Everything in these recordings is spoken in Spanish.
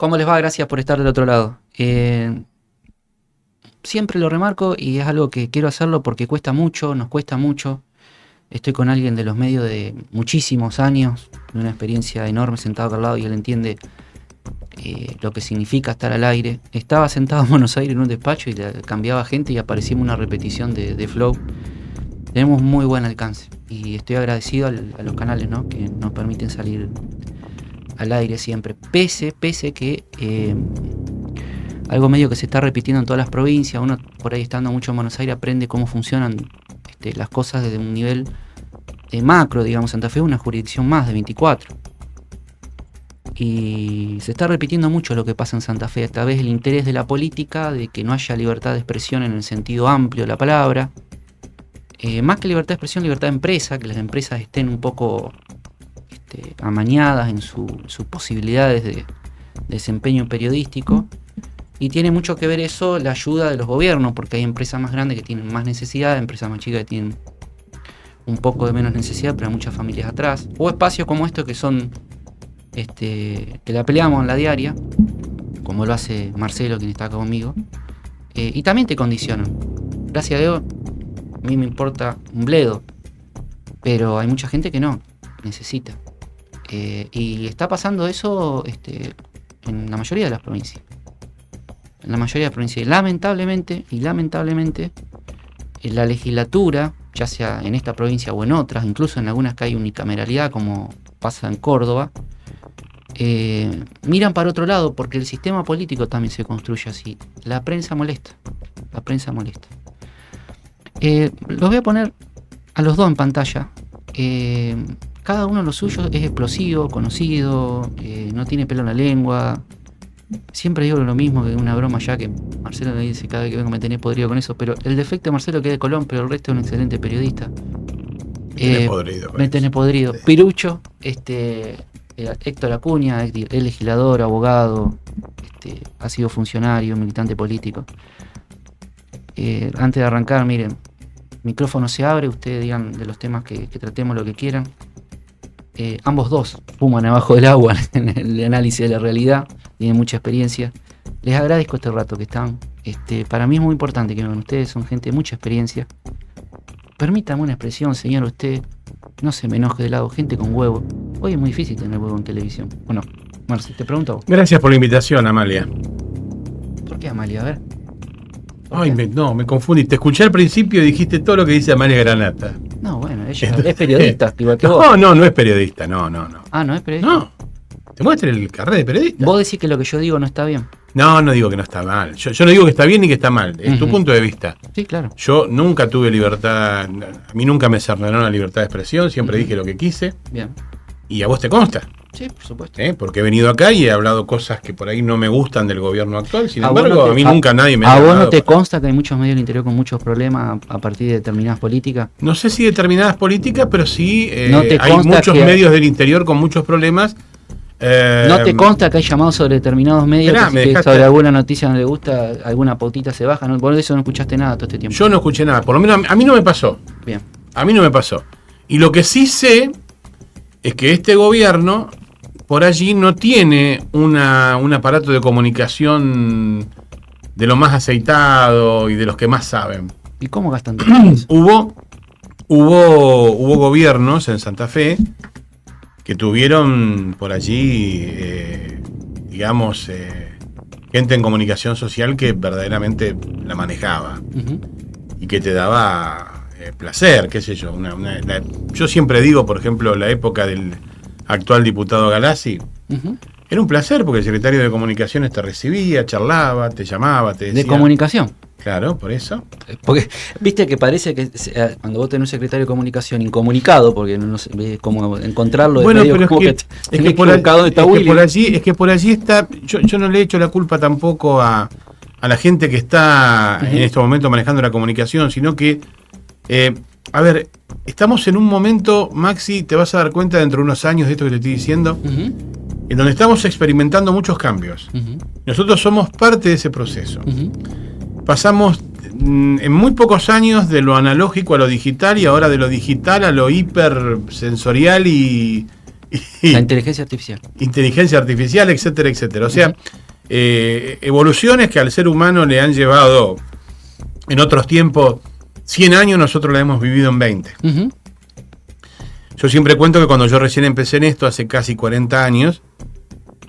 ¿Cómo les va? Gracias por estar del otro lado. Siempre lo remarco y es algo que quiero hacerlo porque cuesta mucho, nos cuesta mucho. Estoy con alguien de los medios de muchísimos años, de una experiencia enorme, sentado acá al lado, y él entiende lo que significa estar al aire. Estaba sentado en Buenos Aires en un despacho y cambiaba gente y aparecimos una repetición de Flow. Tenemos muy buen alcance y estoy agradecido a los canales, ¿no?, que nos permiten salir al aire siempre, pese que algo medio que se está repitiendo en todas las provincias. Uno por ahí estando mucho en Buenos Aires aprende cómo funcionan las cosas desde un nivel macro, digamos. Santa Fe es una jurisdicción más de 24 y se está repitiendo mucho lo que pasa en Santa Fe. Esta vez el interés de la política, de que no haya libertad de expresión en el sentido amplio de la palabra, más que libertad de expresión, libertad de empresa, que las empresas estén un poco amañadas en sus posibilidades de desempeño periodístico. Y tiene mucho que ver eso, la ayuda de los gobiernos, porque hay empresas más grandes que tienen más necesidad, empresas más chicas que tienen un poco de menos necesidad, pero hay muchas familias atrás. O espacios como estos que son, que la peleamos en la diaria, como lo hace Marcelo, quien está acá conmigo, y también te condicionan. Gracias a Dios, a mí me importa un bledo, pero hay mucha gente que no, necesita. Y está pasando eso en la mayoría de las provincias. En la mayoría de las provincias. Lamentablemente, la legislatura, ya sea en esta provincia o en otras, incluso en algunas que hay unicameralidad, como pasa en Córdoba, miran para otro lado porque el sistema político también se construye así. La prensa molesta. Los voy a poner a los dos en pantalla. Cada uno de los suyos es explosivo, conocido, no tiene pelo en la lengua. Siempre digo lo mismo, que una broma ya, que Marcelo me dice cada vez que vengo me tenés podrido con eso, pero el defecto de Marcelo, que es de Colón, pero el resto es un excelente periodista. Me tenés podrido. Sí. Pirucho, Héctor Acuña, es legislador, abogado, ha sido funcionario, militante político. Antes de arrancar, miren, micrófono se abre, ustedes digan de los temas que tratemos lo que quieran. Ambos dos fuman abajo del agua en el análisis de la realidad, tienen mucha experiencia. Les agradezco este rato que están. Para mí es muy importante que ustedes son gente de mucha experiencia. Permítame una expresión, señor, usted no se me enoje de lado, gente con huevo. Hoy es muy difícil tener huevo en televisión. Bueno, Marce, te pregunto a vos. Gracias por la invitación, Amalia. ¿Por qué Amalia? A ver. Ay, me confundí. Te escuché al principio y dijiste todo lo que dice Amalia Granata. No, bueno, ella es periodista. No es periodista, no. Ah, ¿no es periodista? No. Te muestra el carnet de periodista. ¿Vos decís que lo que yo digo no está bien? No digo que no está mal. Yo no digo que está bien ni que está mal. Es tu punto de vista. Sí, claro. Yo nunca tuve libertad. A mí nunca me cerraron la libertad de expresión. Siempre dije lo que quise. Bien. Y a vos te consta. Sí, por supuesto. Porque he venido acá y he hablado cosas que por ahí no me gustan del gobierno actual. Sin embargo, a mí nunca nadie me ha ¿A vos no te consta que hay muchos medios del interior con muchos problemas a partir de determinadas políticas? No sé si determinadas políticas, pero sí hay muchos medios del interior con muchos problemas. ¿No te consta que hay llamados sobre determinados medios que sobre alguna noticia no le gusta, alguna pautita se baja? Por eso no escuchaste nada todo este tiempo. Yo no escuché nada, por lo menos a mí no me pasó. Bien. A mí no me pasó. Y lo que sí sé es que este gobierno por allí no tiene un aparato de comunicación de lo más aceitado y de los que más saben. ¿Y cómo gastan todo eso? Hubo gobiernos en Santa Fe que tuvieron por allí, gente en comunicación social que verdaderamente la manejaba y que te daba placer, qué sé yo. Yo siempre digo, por ejemplo, la época del actual diputado Galassi, era un placer porque el secretario de Comunicaciones te recibía, charlaba, te llamaba, te decía... ¿De comunicación? Claro, por eso. Porque viste que parece que cuando vos tenés un secretario de comunicación incomunicado, porque no sé, como encontrarlo... Bueno, pero es que por allí está... Yo no le echo la culpa tampoco a la gente que está en estos momentos manejando la comunicación, sino que... estamos en un momento, Maxi, te vas a dar cuenta dentro de unos años de esto que te estoy diciendo, en donde estamos experimentando muchos cambios. Nosotros somos parte de ese proceso. Pasamos en muy pocos años de lo analógico a lo digital y ahora de lo digital a lo hipersensorial y La inteligencia artificial. Inteligencia artificial, etcétera, etcétera. O sea, evoluciones que al ser humano le han llevado en otros tiempos 100 años, nosotros la hemos vivido en 20. Uh-huh. Yo siempre cuento que cuando yo recién empecé en esto, hace casi 40 años,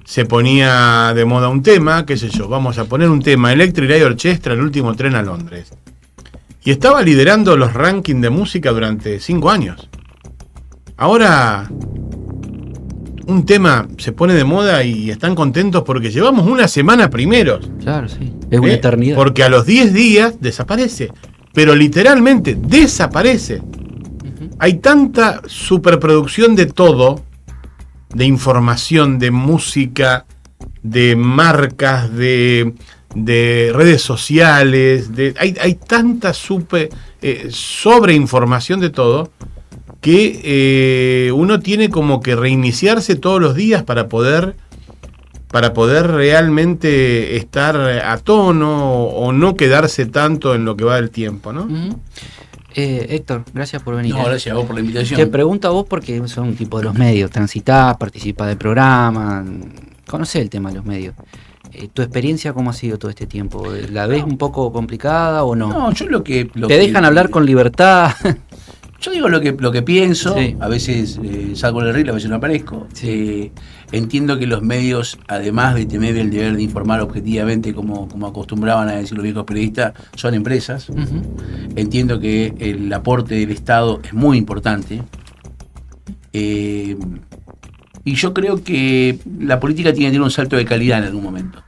se ponía de moda un tema, qué sé yo, vamos a poner un tema, Electric Light Orchestra, el último tren a Londres. Y estaba liderando los rankings de música durante 5 años. Ahora, un tema se pone de moda y están contentos porque llevamos una semana primeros. Claro, sí. Es una eternidad. Porque a los 10 días desaparece. Pero literalmente desaparece. Uh-huh. Hay tanta superproducción de todo, de información, de música, de marcas, de redes sociales, hay tanta sobreinformación de todo, que uno tiene como que reiniciarse todos los días para poder realmente estar a tono o no quedarse tanto en lo que va del tiempo, ¿no? Uh-huh. Héctor, gracias por venir. No, gracias a vos por la invitación. Te pregunto a vos porque sos un tipo de los medios, transitás, participás del programa, conocés el tema de los medios. ¿Tu experiencia cómo ha sido todo este tiempo? ¿La ves un poco complicada o no? No, yo lo que ¿Te dejan hablar con libertad? Yo digo lo que pienso, sí. A veces salgo en el río, a veces no aparezco. Sí. Entiendo que los medios, además de tener el deber de informar objetivamente, como acostumbraban a decir los viejos periodistas, son empresas. Uh-huh. Entiendo que el aporte del Estado es muy importante. Y yo creo que la política tiene que tener un salto de calidad en algún momento.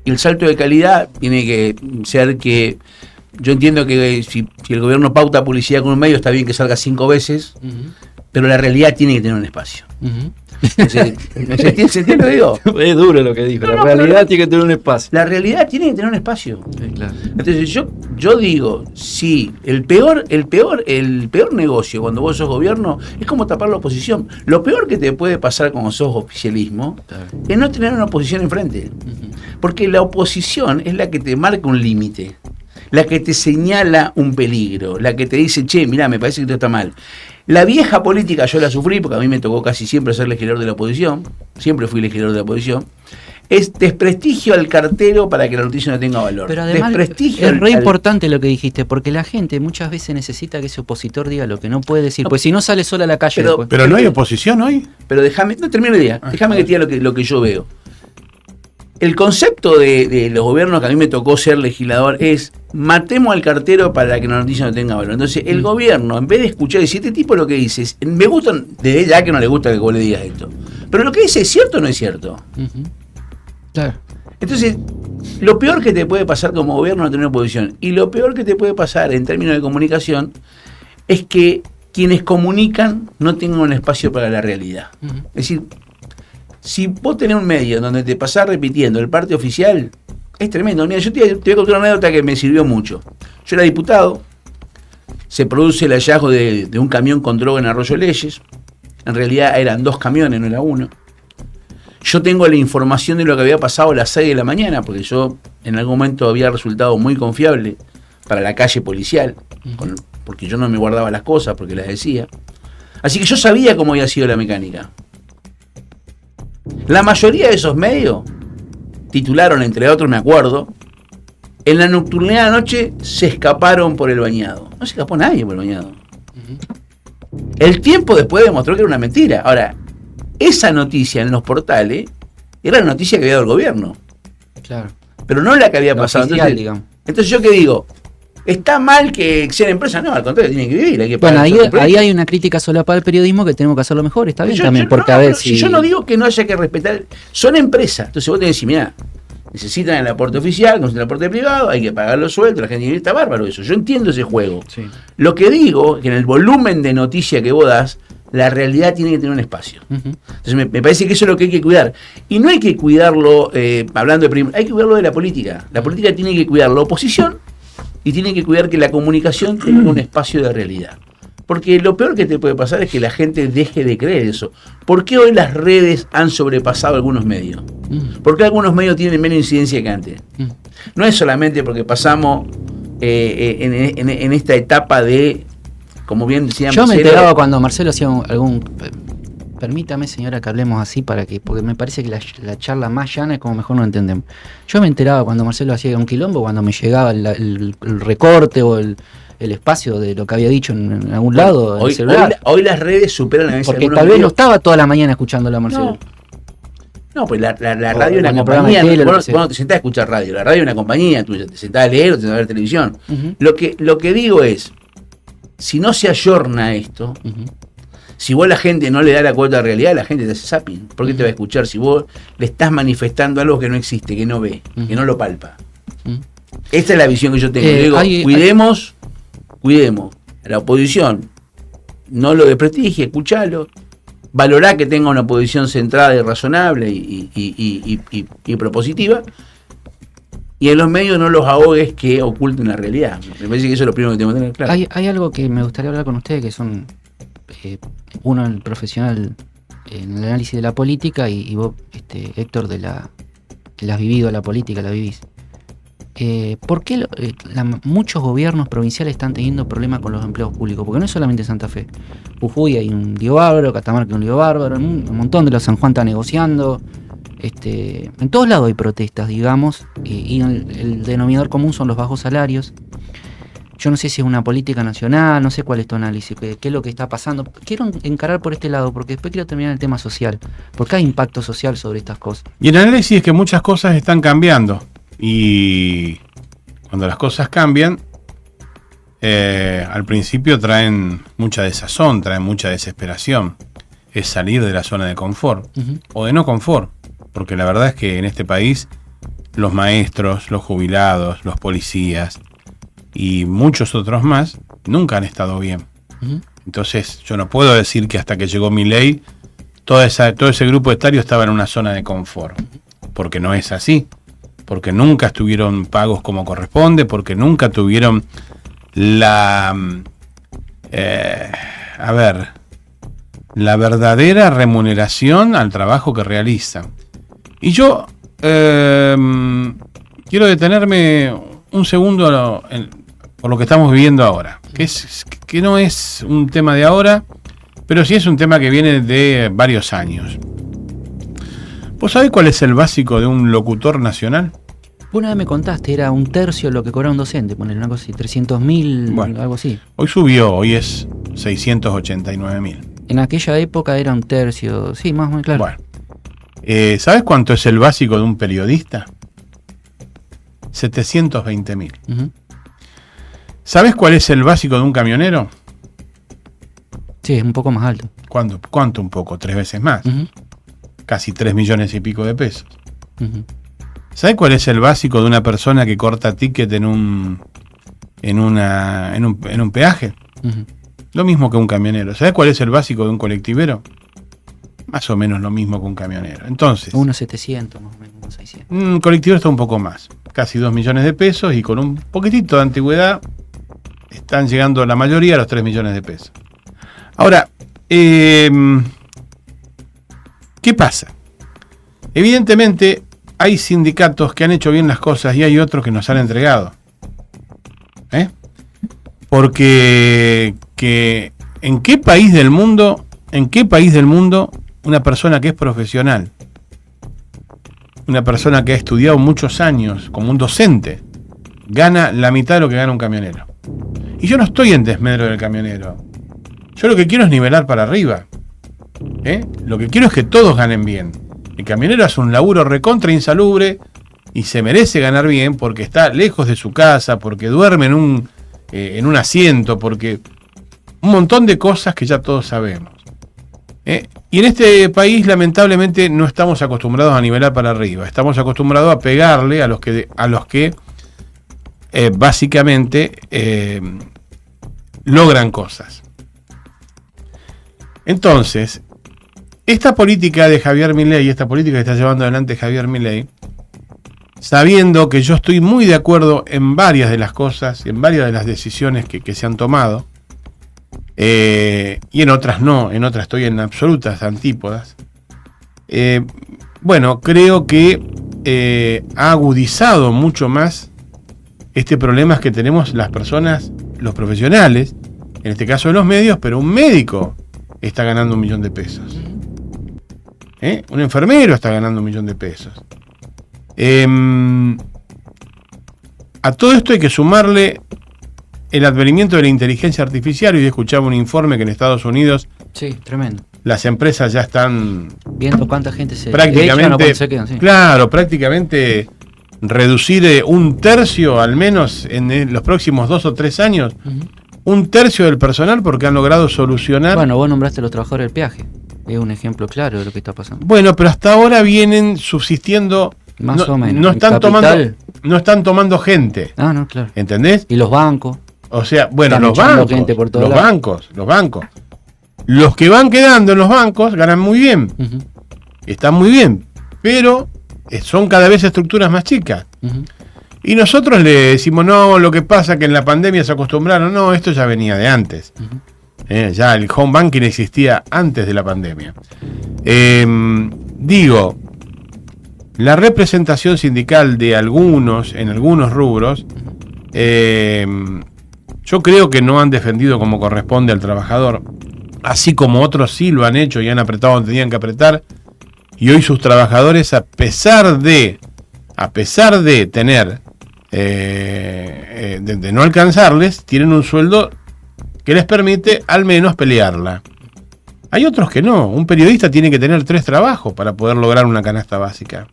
Y el salto de calidad tiene que ser que... Yo entiendo que si el gobierno pauta publicidad con un medio, está bien que salga 5 veces, uh-huh, pero la realidad tiene que tener un espacio. Uh-huh. ¿Se entiende lo que digo? Es duro lo que dijo. La realidad tiene que tener un espacio. La realidad tiene que tener un espacio. Sí, claro. Entonces yo digo, sí, el peor negocio cuando vos sos gobierno es como tapar la oposición. Lo peor que te puede pasar cuando sos oficialismo, claro, es no tener una oposición enfrente. Uh-huh. Porque la oposición es la que te marca un límite, la que te señala un peligro, la que te dice, che, mirá, me parece que esto está mal. La vieja política yo la sufrí, porque a mí me tocó casi siempre ser legislador de la oposición, siempre fui legislador de la oposición, es desprestigio al cartero para que la noticia no tenga valor. Pero además es re importante lo que dijiste, porque la gente muchas veces necesita que ese opositor diga lo que no puede decir, pues si no sale sola a la calle después. Pero no hay oposición hoy. Pero déjame, no termino la idea, déjame que te diga lo que yo veo. El concepto de los gobiernos que a mí me tocó ser legislador es matemos al cartero para que la noticia no tenga valor. Entonces el gobierno, en vez de escuchar y decir, este tipo lo que dice, me gustan, desde ya que no le gusta que vos le digas esto, pero lo que dice es cierto o no es cierto. Uh-huh. Claro. Entonces, lo peor que te puede pasar como gobierno es no tener oposición. Y lo peor que te puede pasar en términos de comunicación es que quienes comunican no tengan un espacio para la realidad. Uh-huh. Es decir, si vos tenés un medio donde te pasás repitiendo el parte oficial, es tremendo. Mira, yo te voy a contar una anécdota que me sirvió mucho. Yo era diputado, se produce el hallazgo de un camión con droga en Arroyo Leyes. En realidad eran 2 camiones, no era uno. Yo tengo la información de lo que había pasado a las 6 de la mañana, porque yo en algún momento había resultado muy confiable para la calle policial, porque yo no me guardaba las cosas, porque las decía. Así que yo sabía cómo había sido la mecánica. La mayoría de esos medios titularon, entre otros me acuerdo, en la nocturnidad de la noche se escaparon por el bañado. No se escapó nadie por el bañado. Uh-huh. El tiempo después demostró que era una mentira. Ahora, esa noticia en los portales era la noticia que había dado el gobierno. Claro. Pero no la que había pasado. Oficial, entonces yo qué digo, ¿está mal que sean empresas? No, al contrario, tienen que vivir. Hay que bueno, ahí hay una crítica solapada al periodismo que tenemos que hacerlo mejor. Está bien también, porque a ver si... Yo no digo que no haya que respetar... Son empresas. Entonces vos tenés que decir, mirá, necesitan el aporte oficial, necesitan el aporte privado, hay que pagar los sueldos, la gente está bárbaro eso. Yo entiendo ese juego. Sí. Lo que digo es que en el volumen de noticia que vos das, la realidad tiene que tener un espacio. Uh-huh. Entonces me parece que eso es lo que hay que cuidar. Y no hay que cuidarlo, hablando de hay que cuidarlo de la política. La política tiene que cuidar la oposición y tiene que cuidar que la comunicación tenga un espacio de realidad. Porque lo peor que te puede pasar es que la gente deje de creer eso. ¿Por qué hoy las redes han sobrepasado algunos medios? ¿Por qué algunos medios tienen menos incidencia que antes? No es solamente porque pasamos en esta etapa de, como bien decíamos... Yo me enteraba cuando Marcelo hacía algún Permítame, señora, que hablemos así porque me parece que la charla más llana es como mejor no entendemos. Yo me enteraba cuando Marcelo hacía un quilombo, cuando me llegaba el recorte o el espacio de lo que había dicho en algún lado en el celular. Hoy las redes superan a veces. Porque tal vez no estaba toda la mañana escuchándolo a Marcelo. No, pues la radio es una compañía. Bueno, te sentás a escuchar radio. La radio es una compañía tuya. Te sentás a leer o te sentás a ver televisión. Uh-huh. Lo que digo es, si no se ayorna esto, uh-huh, si vos a la gente no le da la cuota de realidad, la gente te hace zapping. ¿Por qué te va a escuchar si vos le estás manifestando algo que no existe, que no ve, uh-huh, que no lo palpa? Uh-huh. Esta es la visión que yo tengo. Cuidemos a la oposición. No lo desprestigie, escuchalo. Valorá que tenga una posición centrada y razonable y propositiva. Y en los medios no los ahogues que oculten la realidad. Me parece que eso es lo primero que tengo que tener claro. Hay algo que me gustaría hablar con ustedes, que son uno el profesional en el análisis de la política y vos, Héctor, que la has vivido la política, la vivís. ¿Por qué muchos gobiernos provinciales están teniendo problemas con los empleos públicos? Porque no es solamente Santa Fe. Jujuy hay un lío bárbaro, Catamarca hay un lío bárbaro, un montón de los San Juan está negociando. En todos lados hay protestas, digamos, y el denominador común son los bajos salarios. Yo no sé si es una política nacional, no sé cuál es tu análisis, qué es lo que está pasando. Quiero encarar por este lado, porque después quiero terminar el tema social, porque hay impacto social sobre estas cosas. Y el análisis es que muchas cosas están cambiando, y cuando las cosas cambian, al principio traen mucha desazón, traen mucha desesperación. Es salir de la zona de confort, uh-huh, o de no confort. Porque la verdad es que en este país los maestros, los jubilados, los policías y muchos otros más nunca han estado bien. Uh-huh. Entonces yo no puedo decir que hasta que llegó Milei todo ese grupo etario estaba en una zona de confort. Porque no es así. Porque nunca estuvieron pagos como corresponde, porque nunca tuvieron la verdadera remuneración al trabajo que realizan. Y yo quiero detenerme un segundo por lo que estamos viviendo ahora, que no es un tema de ahora, pero sí es un tema que viene de varios años. ¿Vos sabés cuál es el básico de un locutor nacional? Una vez me contaste, era un tercio de lo que cobraba un docente, poner una cosa así, 300.000, bueno, algo así. Hoy subió, hoy es 689.000. En aquella época era un tercio, sí, más o menos, claro. Bueno. ¿Sabes cuánto es el básico de un periodista? 720.000. Uh-huh. ¿Sabes cuál es el básico de un camionero? Sí, es un poco más alto. ¿Cuánto un poco? 3 veces más. Uh-huh. Casi 3 millones y pico de pesos. Uh-huh. ¿Sabes cuál es el básico de una persona que corta ticket en un peaje? Uh-huh. Lo mismo que un camionero. ¿Sabes cuál es el básico de un colectivero? Más o menos lo mismo que un camionero. Entonces, unos 700, más o menos, unos 600. Un colectivero está un poco más, casi 2 millones de pesos, y con un poquitito de antigüedad están llegando la mayoría a los 3 millones de pesos. Ahora, ¿qué pasa? Evidentemente hay sindicatos que han hecho bien las cosas y hay otros que nos han entregado. Porque ¿en qué país del mundo una persona que es profesional, una persona que ha estudiado muchos años como un docente, gana la mitad de lo que gana un camionero? Y yo no estoy en desmedro del camionero. Yo lo que quiero es nivelar para arriba. Lo que quiero es que todos ganen bien. El camionero hace un laburo recontra insalubre y se merece ganar bien porque está lejos de su casa, porque duerme en un asiento, porque un montón de cosas que ya todos sabemos. Y en este país lamentablemente no estamos acostumbrados a nivelar para arriba, estamos acostumbrados a pegarle a los que básicamente logran cosas. Entonces, esta política de Javier Milei, esta política que está llevando adelante Javier Milei, sabiendo que yo estoy muy de acuerdo en varias de las cosas y en varias de las decisiones que se han tomado, y en otras no, en otras estoy en absolutas antípodas. Bueno, creo que ha agudizado mucho más este problema que tenemos las personas, los profesionales, en este caso de los medios, pero un médico está ganando 1 millón de pesos. Un enfermero está ganando 1 millón de pesos. A todo esto hay que sumarle el advenimiento de la inteligencia artificial. Hoy escuchaba un informe que en Estados Unidos, sí, tremendo, las empresas ya están viendo cuánta gente se prácticamente echan o cuánto se quedan, sí. Claro, prácticamente reducir 1/3 al menos en los próximos 2 o 3 años, 1/3 del personal, porque han logrado solucionar. Bueno, vos nombraste a los trabajadores del peaje, es un ejemplo claro de lo que está pasando. Bueno, pero hasta ahora vienen subsistiendo más o menos. No están tomando gente. Ah, no, claro. ¿Entendés? Y los bancos. O sea, bueno, están los bancos, gente por los bancos. Los que van quedando en los bancos ganan muy bien. Están muy bien, pero son cada vez estructuras más chicas. Y nosotros le decimos, no, lo que pasa es que en la pandemia se acostumbraron. No, esto ya venía de antes. Ya el home banking existía antes de la pandemia. Digo, la representación sindical de algunos, en algunos rubros, yo creo que no han defendido como corresponde al trabajador, así como otros sí lo han hecho y han apretado donde tenían que apretar, y hoy sus trabajadores, a pesar de tener, de no alcanzarles, tienen un sueldo que les permite al menos pelearla. Hay otros que no. Un periodista tiene que tener 3 trabajos para poder lograr una canasta básica.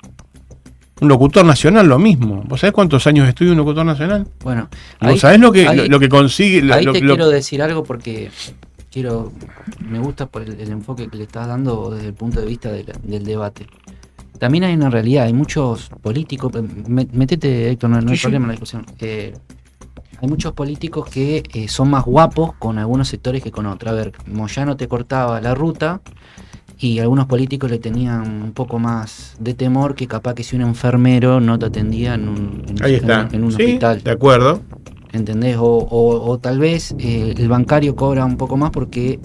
Un locutor nacional lo mismo. ¿Vos sabés cuántos años estudia un locutor nacional? Bueno, ¿vos sabés lo que consigue? Quiero decir algo porque me gusta por el enfoque que le estás dando desde el punto de vista del debate. También hay una realidad, hay muchos políticos, metete, Héctor, no hay problema en la discusión. Hay muchos políticos que son más guapos con algunos sectores que con otros. A ver, Moyano te cortaba la ruta y algunos políticos le tenían un poco más de temor que capaz que si un enfermero no te atendía en un hospital. De acuerdo. ¿Entendés? O tal vez el bancario cobra un poco más porque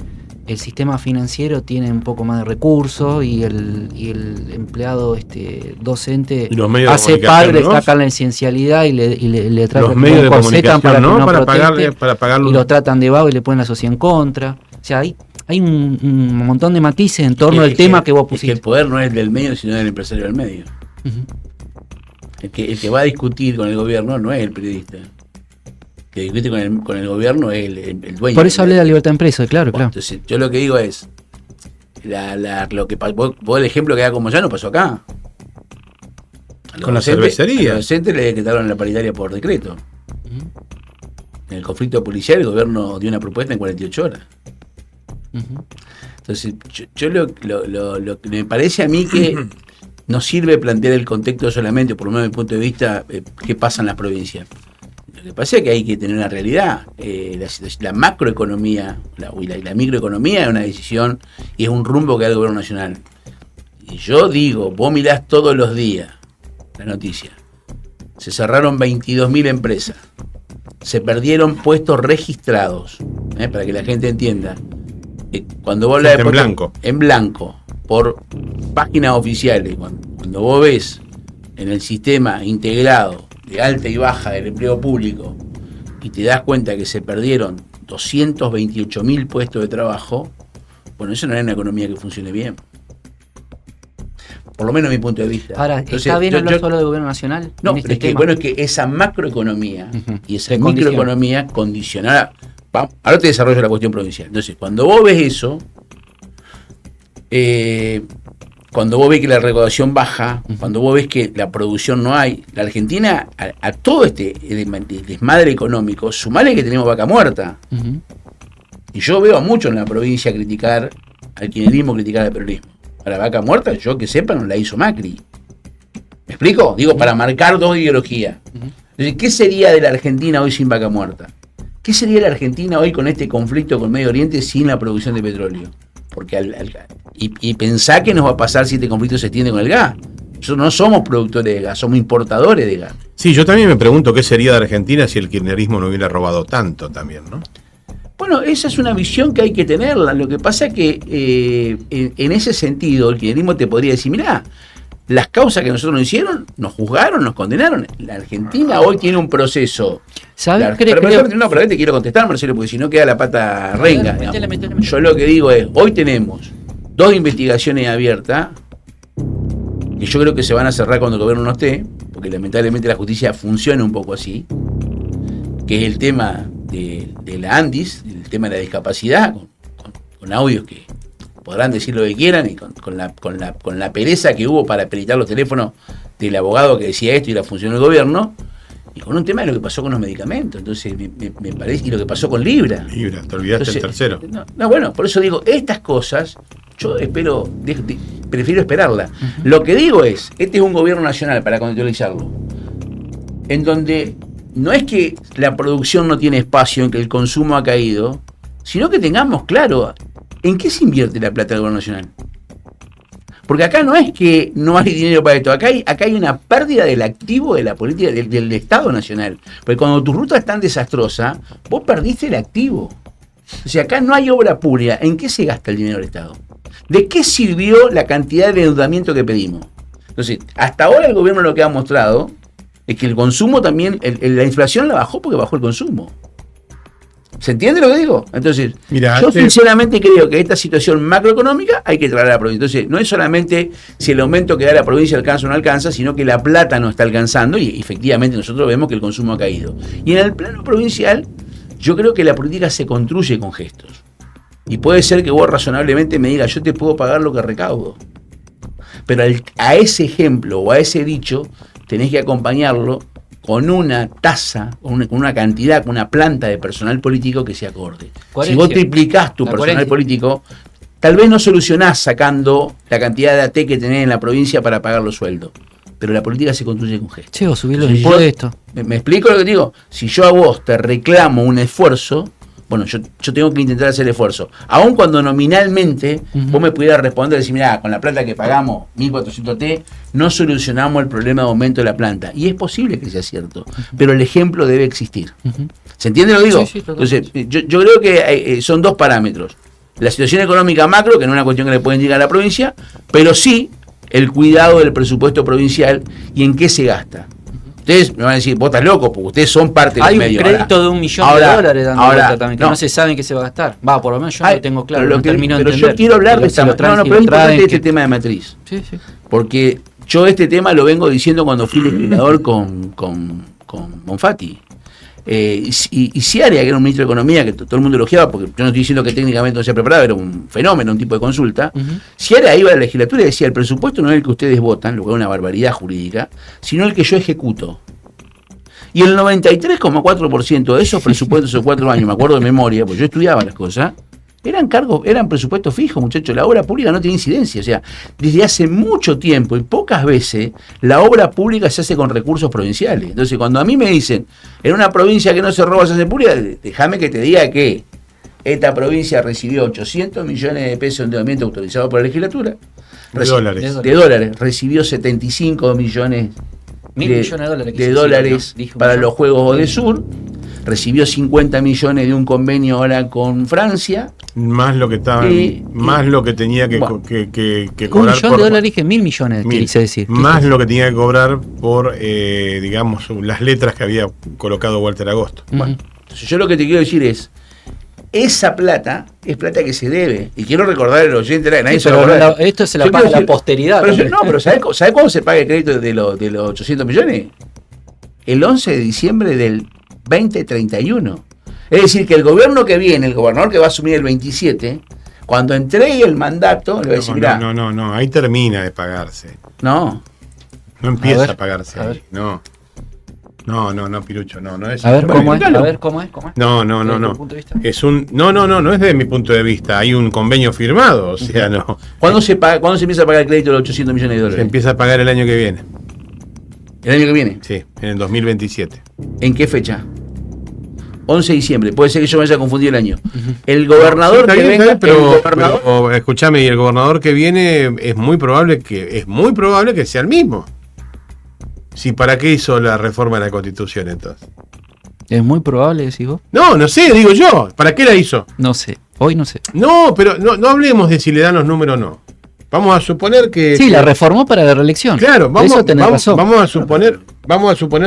el sistema financiero tiene un poco más de recursos y el empleado docente hace padre, ¿no? saca la esencialidad y le tratan los medios de comunicación para ¿no? para pagarlo. Y lo tratan de vago y le ponen la sociedad en contra. O sea, hay un montón de matices en torno al tema que vos pusiste. Es que el poder no es del medio, sino del empresario del medio. El que va a discutir con el gobierno no es el periodista. Que discute con el gobierno es el dueño. Por eso hablé de la libertad de empresa, claro. Entonces, yo lo que digo es, lo que vos el ejemplo que da como ya no pasó acá. Con la cervecería. A los docentes le decretaron la paritaria por decreto. En el conflicto policial el gobierno dio una propuesta en 48 horas. Entonces, yo lo que me parece a mí que no sirve plantear el contexto solamente, por lo menos desde mi punto de vista, qué pasa en las provincias. Lo que pasa es que hay que tener una realidad. La macroeconomía y la microeconomía es una decisión y es un rumbo que da el gobierno nacional. Y yo digo, vos mirás todos los días la noticia. Se cerraron 22.000 empresas. Se perdieron puestos registrados. Para que la gente entienda. Cuando vos hablas de puestos en blanco, por páginas oficiales, cuando vos ves en el sistema integrado de alta y baja del empleo público y te das cuenta que se perdieron 228.000 puestos de trabajo, bueno, eso no es una economía que funcione bien. Por lo menos desde mi punto de vista. Ahora, entonces, ¿está bien hablar solo del gobierno nacional? No, pero es que esa macroeconomía y esa microeconomía condicionada. Ahora te desarrollo la cuestión provincial. Entonces, cuando vos ves eso, cuando vos ves que la recaudación baja, cuando vos ves que la producción no hay, la Argentina, a todo este desmadre económico, sumale que tenemos vaca muerta. Y yo veo a muchos en la provincia criticar al kirchnerismo, criticar al peronismo. A la vaca muerta, yo que sepa, no la hizo Macri. ¿Me explico? Digo, para marcar dos ideologías. Entonces, ¿qué sería de la Argentina hoy sin vaca muerta? ¿Qué sería la Argentina hoy con este conflicto con Medio Oriente sin la producción de petróleo? Porque y pensá que nos va a pasar si este conflicto se extiende con el gas. Nosotros no somos productores de gas, somos importadores de gas. Sí, yo también me pregunto qué sería de Argentina si el kirchnerismo no hubiera robado tanto también, ¿no? Bueno, esa es una visión que hay que tenerla. Lo que pasa es que en ese sentido el kirchnerismo te podría decir, mirá, las causas que nosotros nos hicieron, nos juzgaron, nos condenaron. La Argentina hoy tiene un proceso. ¿Sabes? Pero te quiero contestar, Marcelo, porque si no queda la pata renga. Métele. Yo lo que digo es, hoy tenemos 2 investigaciones abiertas que yo creo que se van a cerrar cuando el gobierno no esté, porque lamentablemente la justicia funciona un poco así, que es el tema de la ANDIS, el tema de la discapacidad, con audios que podrán decir lo que quieran, y con la pereza que hubo para peritar los teléfonos del abogado que decía esto y la función del gobierno, y con un tema de lo que pasó con los medicamentos. Entonces me parece, y lo que pasó con Libra. Libra, te olvidaste. Entonces, el tercero. No, bueno, por eso digo, estas cosas yo prefiero esperarla. Lo que digo es, este es un gobierno nacional, para contextualizarlo, en donde no es que la producción no tiene espacio, en que el consumo ha caído, sino que tengamos claro en qué se invierte la plata del gobierno nacional. Porque acá no es que no hay dinero para esto, acá hay una pérdida del activo de la política del Estado nacional. Porque cuando tu ruta es tan desastrosa, vos perdiste el activo. O sea, acá no hay obra pública. ¿En qué se gasta el dinero del Estado? ¿De qué sirvió la cantidad de endeudamiento que pedimos? Entonces, hasta ahora el gobierno lo que ha mostrado es que el consumo también, la inflación la bajó porque bajó el consumo. ¿Se entiende lo que digo? Entonces, mirá, yo sinceramente creo que esta situación macroeconómica hay que traer a la provincia. Entonces, no es solamente si el aumento que da la provincia alcanza o no alcanza, sino que la plata no está alcanzando y efectivamente nosotros vemos que el consumo ha caído. Y en el plano provincial, yo creo que la política se construye con gestos. Y puede ser que vos razonablemente me digas, yo te puedo pagar lo que recaudo. Pero a ese ejemplo o a ese dicho tenés que acompañarlo con una tasa, con una cantidad, con una planta de personal político que se acorde. Si vos triplicás tu personal político, tal vez no solucionás sacando la cantidad de AT que tenés en la provincia para pagar los sueldos. Pero la política se construye con gestos. Che, o subir los impuestos. ¿Me explico lo que digo? Si yo a vos te reclamo un esfuerzo, bueno, yo tengo que intentar hacer el esfuerzo. Aun cuando nominalmente vos me pudieras responder y decir, mirá, con la plata que pagamos, 1.400 T, no solucionamos el problema de aumento de la planta. Y es posible que sea cierto, pero el ejemplo debe existir. ¿Se entiende lo que digo? Sí, entonces, yo creo que son dos parámetros. La situación económica macro, que no es una cuestión que le pueden llegar a la provincia, pero sí el cuidado del presupuesto provincial y en qué se gasta. Ustedes me van a decir, vos estás loco, porque ustedes son parte del medio. Hay un crédito de $1 millón dando vuelta también, que no se sabe en qué se va a gastar. Por lo menos yo no lo tengo claro, no termino de entender. Pero yo quiero hablar de pero es importante este tema de matriz. Sí. Porque yo este tema lo vengo diciendo cuando fui legislador con Bonfatti. Y Sciarra, que era un ministro de Economía que todo el mundo elogiaba, porque yo no estoy diciendo que técnicamente no sea preparado, era un fenómeno, un tipo de consulta. Sciarra iba a la legislatura y decía, el presupuesto no es el que ustedes votan, lo que es una barbaridad jurídica, sino el que yo ejecuto. Y el 93,4% de esos presupuestos de 4 años, me acuerdo de memoria, porque yo estudiaba las cosas, eran presupuestos fijos, muchachos. La obra pública no tiene incidencia. O sea, desde hace mucho tiempo y pocas veces la obra pública se hace con recursos provinciales. Entonces, cuando a mí me dicen, en una provincia que no se roba, se hace pública, déjame que te diga que esta provincia recibió 800 millones de pesos de endeudamiento autorizado por la legislatura. De dólares. Recibió 75 millones de dólares para los Juegos Odesur. Recibió 50 millones de un convenio ahora con Francia. Más lo que estaba, más lo que tenía que cobrar. $1 millón de dólares, dije 1.000 millones, quise decir. Más lo que tenía que cobrar por, digamos, las letras que había colocado Walter Agosto. Bueno, entonces yo lo que te quiero decir es, esa plata es plata que se debe. Y quiero recordar al oyente, nadie se lo recuerda. Esto se la paga la posteridad. Pero ¿sabés cuándo se paga el crédito de los 800 millones? El 11 de diciembre del 2031. Es decir, que el gobierno que viene, el gobernador que va a asumir el 27, cuando entregue el mandato, le va a decir, mirá. No, ahí termina de pagarse. No empieza a pagarse ahí. No, Pirucho, no es. A ver, ¿cómo es? No. No es desde mi punto de vista. Hay un convenio firmado, o sea, no. ¿Cuándo se empieza a pagar el crédito de los 800 millones de dólares? Se empieza a pagar el año que viene. ¿El año que viene? Sí, en el 2027. ¿En qué fecha? 11 de diciembre. Puede ser que yo me haya confundido el año. El gobernador que venga... Pero escúchame, y el gobernador que viene es muy probable que sea el mismo. Sí, ¿para qué hizo la reforma de la Constitución entonces? ¿Es muy probable, decís vos? No sé, digo yo. ¿Para qué la hizo? No sé, hoy no sé. No, pero no hablemos de si le dan los números o no. Vamos a suponer que... Sí, la reformó para la reelección. Claro, vamos a suponer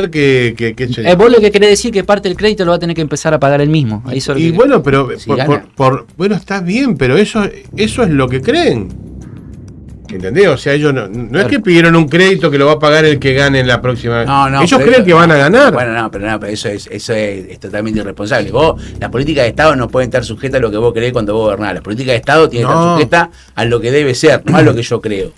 que vos lo que querés decir que parte del crédito lo va a tener que empezar a pagar él mismo. Ahí bueno, pero bueno, está bien, pero eso es lo que creen. ¿Entendés? O sea, ellos no es que pidieron un crédito que lo va a pagar el que gane en la próxima. No, ellos creen que van a ganar. Bueno, pero eso es totalmente irresponsable. Vos, las políticas de Estado no pueden estar sujetas a lo que vos creés cuando vos gobernás. Las políticas de Estado tienen que estar sujetas a lo que debe ser, no a lo que yo creo.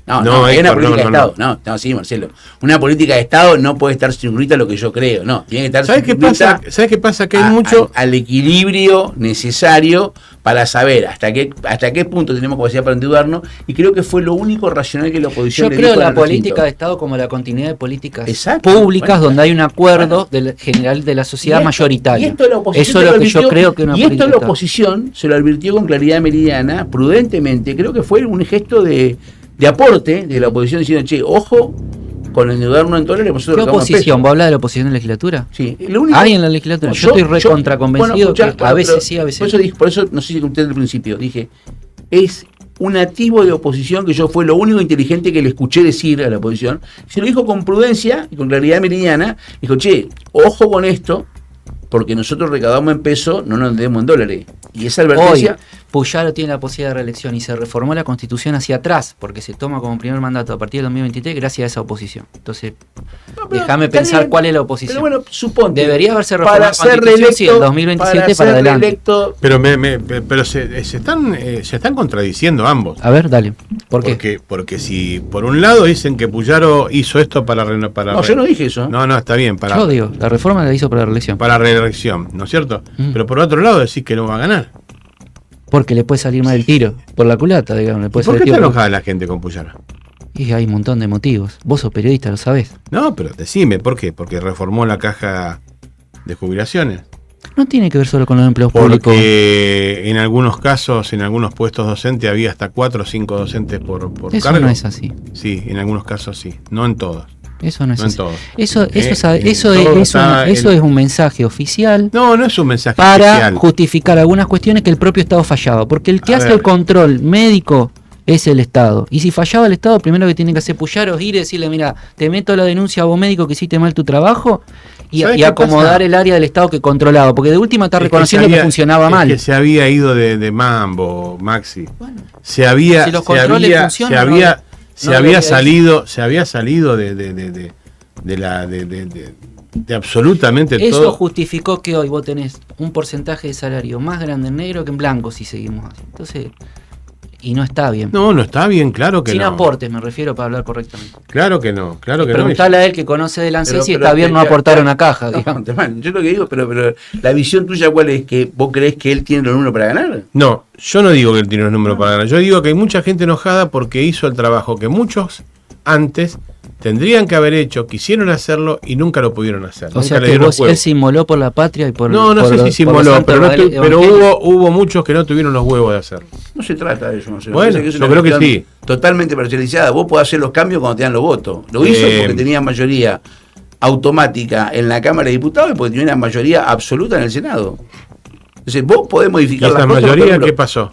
No, es una política de Estado. No, sí, Marcelo. Una política de Estado no puede estar circunscrita a lo que yo creo. No, tiene que estar circunscrita. ¿Sabes qué pasa? Que hay mucho. Al equilibrio necesario para saber hasta qué punto tenemos capacidad para endeudarnos, y creo que fue lo único racional que la oposición Yo creo la política de Estado como la continuidad de políticas bueno, públicas donde hay un acuerdo general de la sociedad mayoritaria. Y esto la oposición eso es lo que yo creo que una política. Y esto la oposición se lo advirtió con claridad meridiana, prudentemente. Creo que fue un gesto de aporte de la oposición diciendo, che, ojo con endeudarnos en dólares. ¿Qué oposición? ¿Vos hablas de la oposición en la legislatura? Sí. Lo único, ¿Hay en la legislatura? Yo estoy recontra convencido que a veces sí, a veces no. Por eso, no sé si usted al principio dije, es un nativo de oposición, que yo fue lo único inteligente que le escuché decir a la oposición. Se lo dijo con prudencia y con claridad meridiana. Dijo, che, ojo con esto, porque nosotros recaudamos en pesos, no nos debemos en dólares. Y esa advertencia... Hoy, Puyaro tiene la posibilidad de reelección y se reformó la Constitución hacia atrás, porque se toma como primer mandato a partir del 2023 gracias a esa oposición. Entonces, déjame pensar cuál es la oposición. Pero bueno, suponte. Debería haberse reformado la Constitución, sí, el 2027 para adelante. Reelecto, pero se están contradiciendo ambos. A ver, dale. ¿Por qué? Porque si por un lado dicen que Puyaro hizo esto para no, yo no dije eso. No, está bien. Yo digo, la reforma la hizo para la reelección. Para la reelección, ¿no es cierto? Pero por otro lado decís que no va a ganar. Porque le puede salir mal el tiro, por la culata, digamos. Le puede ¿Por salir qué está enojada la gente con Puyaro? Y hay un montón de motivos. Vos sos periodista, lo sabés. No, pero decime, ¿por qué? Porque reformó la caja de jubilaciones. No tiene que ver solo con los empleos públicos. Porque en algunos casos, en algunos puestos docentes, había hasta 4 o 5 docentes por eso cargo. No es así. Sí, en algunos casos sí, no en todos. Eso no es así. Todos. Eso es un mensaje oficial. No es un mensaje para oficial. Justificar algunas cuestiones que el propio Estado fallaba. Porque el que hace el control médico es el Estado. Y si fallaba el Estado, primero que tiene que hacer Puyaro es ir y decirle, mira, te meto la denuncia a vos médico que hiciste mal tu trabajo y acomodar el área del Estado que controlaba. Porque de última está reconociendo que funcionaba mal. Que se había ido de mambo, Maxi. Bueno, se había salido de absolutamente todo. Eso justificó que hoy vos tenés un porcentaje de salario más grande en negro que en blanco si seguimos así. Entonces, y no está bien. No está bien, claro que Sin no. Sin aportes, me refiero, para hablar correctamente. Claro que no. Preguntale a él que conoce del ANSES si está bien no aportar una caja. Yo lo que digo, pero la visión tuya, ¿cuál es? ¿Que vos creés que él tiene los números para ganar? No, yo no digo que él tiene los números para ganar. Yo digo que hay mucha gente enojada porque hizo el trabajo que muchos antes tendrían que haber hecho, quisieron hacerlo y nunca lo pudieron hacer. O sea que él se inmoló por la patria y por... No sé si se inmoló, pero hubo muchos que no tuvieron los huevos de hacerlo. No se trata de eso. Bueno, yo creo que sí. Totalmente parcializada. Vos podés hacer los cambios cuando te dan los votos. Lo hizo porque tenía mayoría automática en la Cámara de Diputados y porque tenía una mayoría absoluta en el Senado. Entonces vos podés modificar las cosas. ¿Y esa mayoría qué pasó?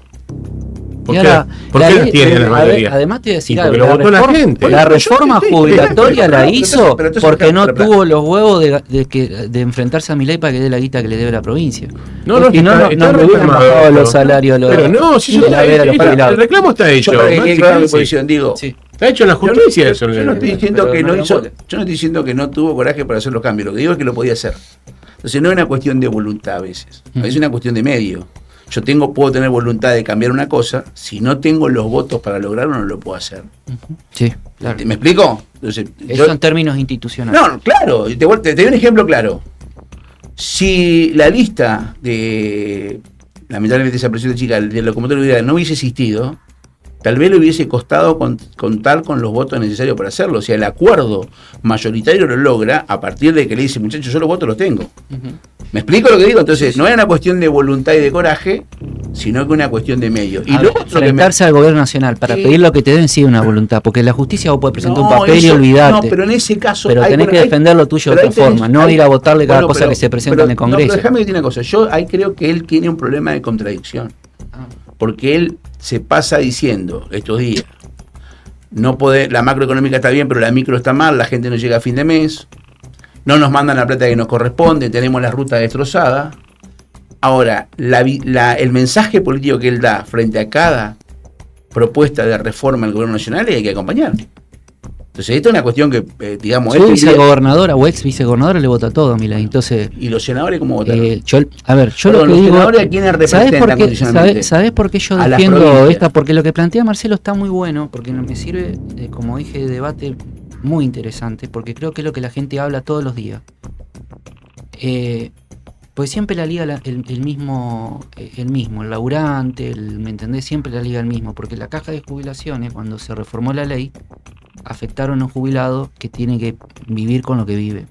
¿Por qué tiene la mayoría? Además te voy a decir algo, la reforma jubilatoria la hizo porque no tuvo los huevos de enfrentarse a Milei para que dé la guita que le debe a la provincia. No le hubieran bajado los salarios pero no, si el reclamo está hecho. Está hecho en la justicia eso. Yo no estoy diciendo que no hizo, yo no estoy diciendo que no tuvo coraje para hacer los cambios, lo que digo es que lo podía hacer. Entonces no es una cuestión de voluntad a veces, es una cuestión de medio. Yo puedo tener voluntad de cambiar una cosa, si no tengo los votos para lograrlo, no lo puedo hacer. Sí, claro. ¿Me explico? Entonces, eso en términos institucionales. No, claro, te doy un ejemplo claro. Si la lista de, lamentablemente esa presión de chica, de locomotora no hubiese existido, tal vez le hubiese costado contar con los votos necesarios para hacerlo. O sea, el acuerdo mayoritario lo logra a partir de que le dice, muchachos, yo los votos los tengo. ¿Me explico lo que digo? Entonces, no es una cuestión de voluntad y de coraje, sino que una cuestión de medio. Y enfrentarse al gobierno nacional para pedir lo que te den sí es una voluntad, porque la justicia vos podés presentar un papel y olvidarte. No, pero en ese caso... Pero tenés que defender lo tuyo de otra forma, no ir a votarle cada cosa que se presenta en el Congreso. Pero déjame decir una cosa, yo ahí creo que él tiene un problema de contradicción. Porque él se pasa diciendo estos días, la macroeconómica está bien, pero la micro está mal, la gente no llega a fin de mes, no nos mandan la plata que nos corresponde, tenemos la ruta destrozada. Ahora, el mensaje político que él da frente a cada propuesta de reforma del gobierno nacional y hay que acompañar. Entonces, esto es una cuestión que, digamos... Su vicegobernadora o ex vicegobernadora le vota todo a Milei. Entonces, ¿y los senadores cómo votaron? Yo lo que los digo... senadores, ¿a quiénes representan condicionalmente? ¿Sabés por qué yo A las defiendo provincias. esta? Porque lo que plantea Marcelo está muy bueno, porque me sirve, como dije, de debate muy interesante, porque creo que es lo que la gente habla todos los días. Pues siempre la liga el mismo, el laburante, ¿me entendés? Siempre la liga el mismo, porque la caja de jubilaciones, cuando se reformó la ley, afectaron a un jubilado que tiene que vivir con lo que vive.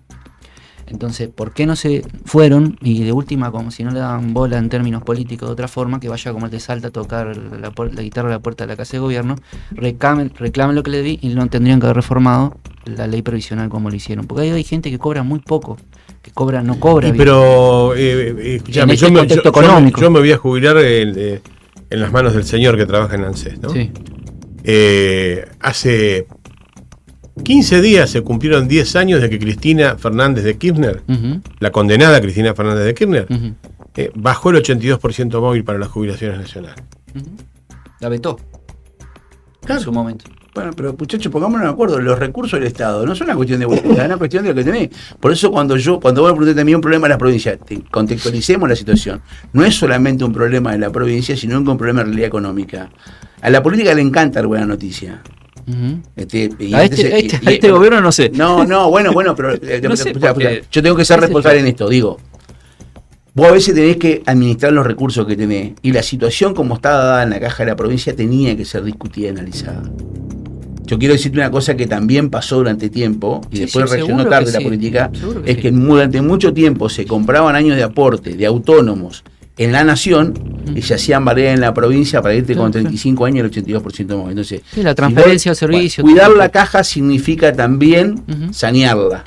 Entonces, ¿por qué no se fueron? Y de última, como si no le daban bola en términos políticos de otra forma, que vaya como el de Salta a tocar la guitarra a la puerta de la Casa de Gobierno, reclamen lo que le di y no tendrían que haber reformado la ley previsional como lo hicieron. Porque hay gente que cobra muy poco, que no cobra bien. Pero, escuchame, En este contexto económico. yo me voy a jubilar en las manos del señor que trabaja en ANSES, ¿no? Sí. Hace 15 días se cumplieron 10 años de que Cristina Fernández de Kirchner, la condenada Cristina Fernández de Kirchner, bajó el 82% móvil para las jubilaciones nacionales. La vetó. Claro. En su momento. Bueno, pero muchachos, pongámonos de acuerdo, los recursos del Estado no son una cuestión de voluntad, es una cuestión de lo que tenés. Por eso cuando vos me preguntaste también un problema de las provincias, contextualicemos la situación. No es solamente un problema de la provincia, sino un problema de realidad económica. A la política le encanta la buena noticia. A este gobierno no sé. No, bueno, pero No sé, porque- yo tengo que ser responsable en esto, digo. Vos a veces tenés que administrar los recursos que tenés, y la situación como estaba dada en la caja de la provincia tenía que ser discutida y analizada. Yo quiero decirte una cosa que también pasó durante tiempo, y Sí, después sí, reaccionó seguro tarde que la sí, política, seguro que es sí. que durante mucho tiempo se compraban años de aporte de autónomos en la nación y se hacían valer en la provincia para irte con 35 años el 82% más. Entonces, Sí, la transferencia de servicios. cuidar todo. la caja significa también sanearla.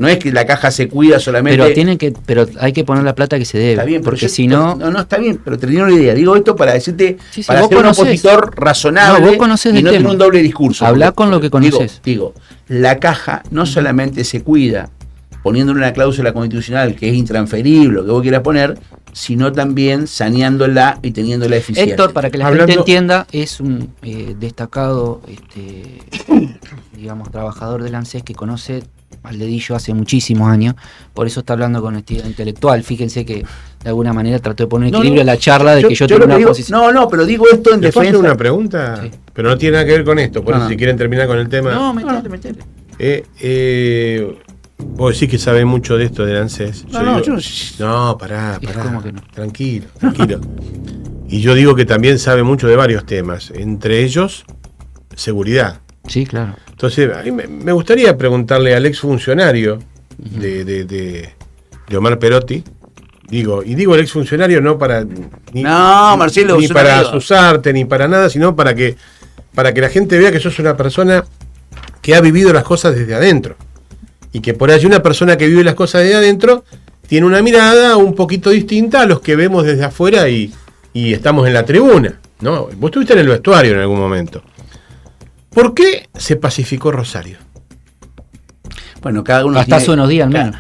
No es que la caja se cuida solamente. Pero hay que poner la plata que se debe. Está bien, pero porque si no. No, está bien, pero te tenía una idea. Digo esto para decirte, Sí, para vos ser un conocés. opositor razonable No, vos conocés y del no tema. tener un doble discurso. Hablá Porque, con lo que conocés. Digo, la caja no solamente se cuida poniéndole una cláusula constitucional que es intransferible, lo que vos quieras poner, sino también saneándola y teniéndola eficiente. Héctor, para que la gente entienda, es un destacado, digamos, trabajador del ANSES que conoce al dedillo hace muchísimos años, por eso está hablando con honestidad intelectual. Fíjense que de alguna manera trató de poner equilibrio a la charla de que yo tengo lo que una digo, posición. No, pero digo esto en ¿Les puedo hacer defensa. una pregunta? Sí. Pero no tiene nada que ver con esto, por No, eso no. si quieren terminar con el tema. No, metele. Vos decís que sabe mucho de esto del ANSES. No, pará. ¿Cómo que no? Tranquilo. Y yo digo que también sabe mucho de varios temas, entre ellos seguridad. Sí, claro. Entonces, a mí me gustaría preguntarle al exfuncionario de Omar Perotti, digo el exfuncionario no para Marcelo, ni es un para amigo. asusarte, ni para nada, sino para que la gente vea que sos una persona que ha vivido las cosas desde adentro. Y que por allí una persona que vive las cosas desde adentro tiene una mirada un poquito distinta a los que vemos desde afuera y estamos en la tribuna, ¿no? Vos estuviste en el vestuario en algún momento. ¿Por qué se pacificó Rosario? Bueno, cada uno Hasta hace unos días al menos.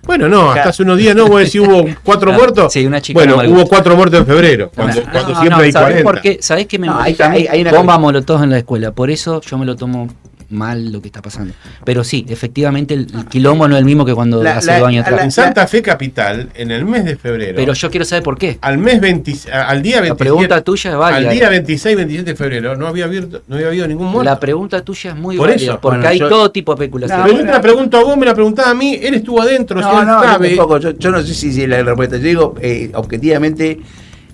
Bueno, no, hasta hace unos días no, vos decís hubo 4 muertos. Sí, una chica bueno, no me hubo gusta. 4 muertos en febrero, cuando siempre hay 40. ¿Sabés por qué? ¿Sabés qué me No, molesta? hay una Bomba cosa. molotov en la escuela, por eso yo me lo tomo mal lo que está pasando. Pero sí, efectivamente el quilombo no es el mismo que cuando hace 2 años atrás. En Santa Fe Capital, en el mes de febrero, Pero yo quiero saber por qué. al día 27, La pregunta tuya es válida. al día 26 27 de febrero no había habido ningún muerto. La pregunta tuya es muy Por válida, eso, porque bueno, hay yo- todo tipo de especulación. Pero yo te la pregunto a vos, me la preguntaba a mí, él estuvo adentro, si él sabe. Yo no sé si es la respuesta. Yo digo, objetivamente,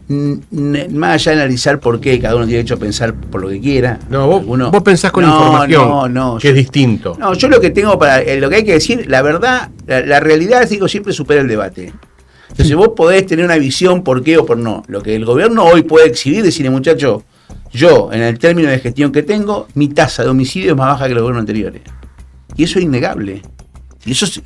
más allá de analizar por qué, cada uno tiene derecho a pensar por lo que quiera. No, vos Algunos- pensás con No, información, no, que es distinto. No, yo lo que tengo para. Lo que hay que decir, la verdad, la realidad, digo, siempre supera el debate. Entonces vos podés tener una visión por qué o por no. Lo que el gobierno hoy puede exhibir, decirle, muchacho, yo, en el término de gestión que tengo, mi tasa de homicidio es más baja que los gobiernos anteriores. Y eso es innegable. Y eso es-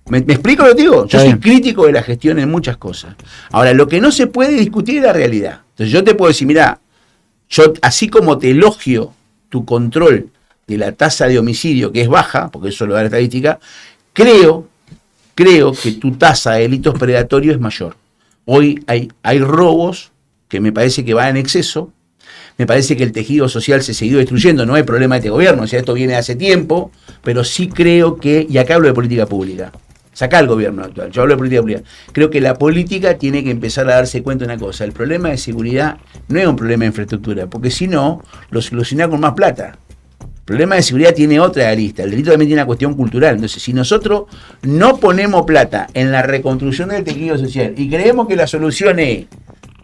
¿Me explico lo que digo? Yo Está soy bien. crítico de la gestión en muchas cosas. Ahora, lo que no se puede discutir es la realidad. Entonces yo te puedo decir, mirá, yo así como te elogio tu control de la tasa de homicidio, que es baja, porque eso lo da la estadística, creo que tu tasa de delitos predatorios es mayor. Hoy hay robos que me parece que van en exceso. Me parece que el tejido social se siguió destruyendo, no es problema de este gobierno, o sea, esto viene de hace tiempo, pero sí creo que, y acá hablo de política pública, saca el gobierno actual, yo hablo de política pública, creo que la política tiene que empezar a darse cuenta de una cosa, el problema de seguridad no es un problema de infraestructura, porque si no, lo soluciona con más plata. El problema de seguridad tiene otra arista, el delito también tiene una cuestión cultural. Entonces, si nosotros no ponemos plata en la reconstrucción del tejido social y creemos que la solución es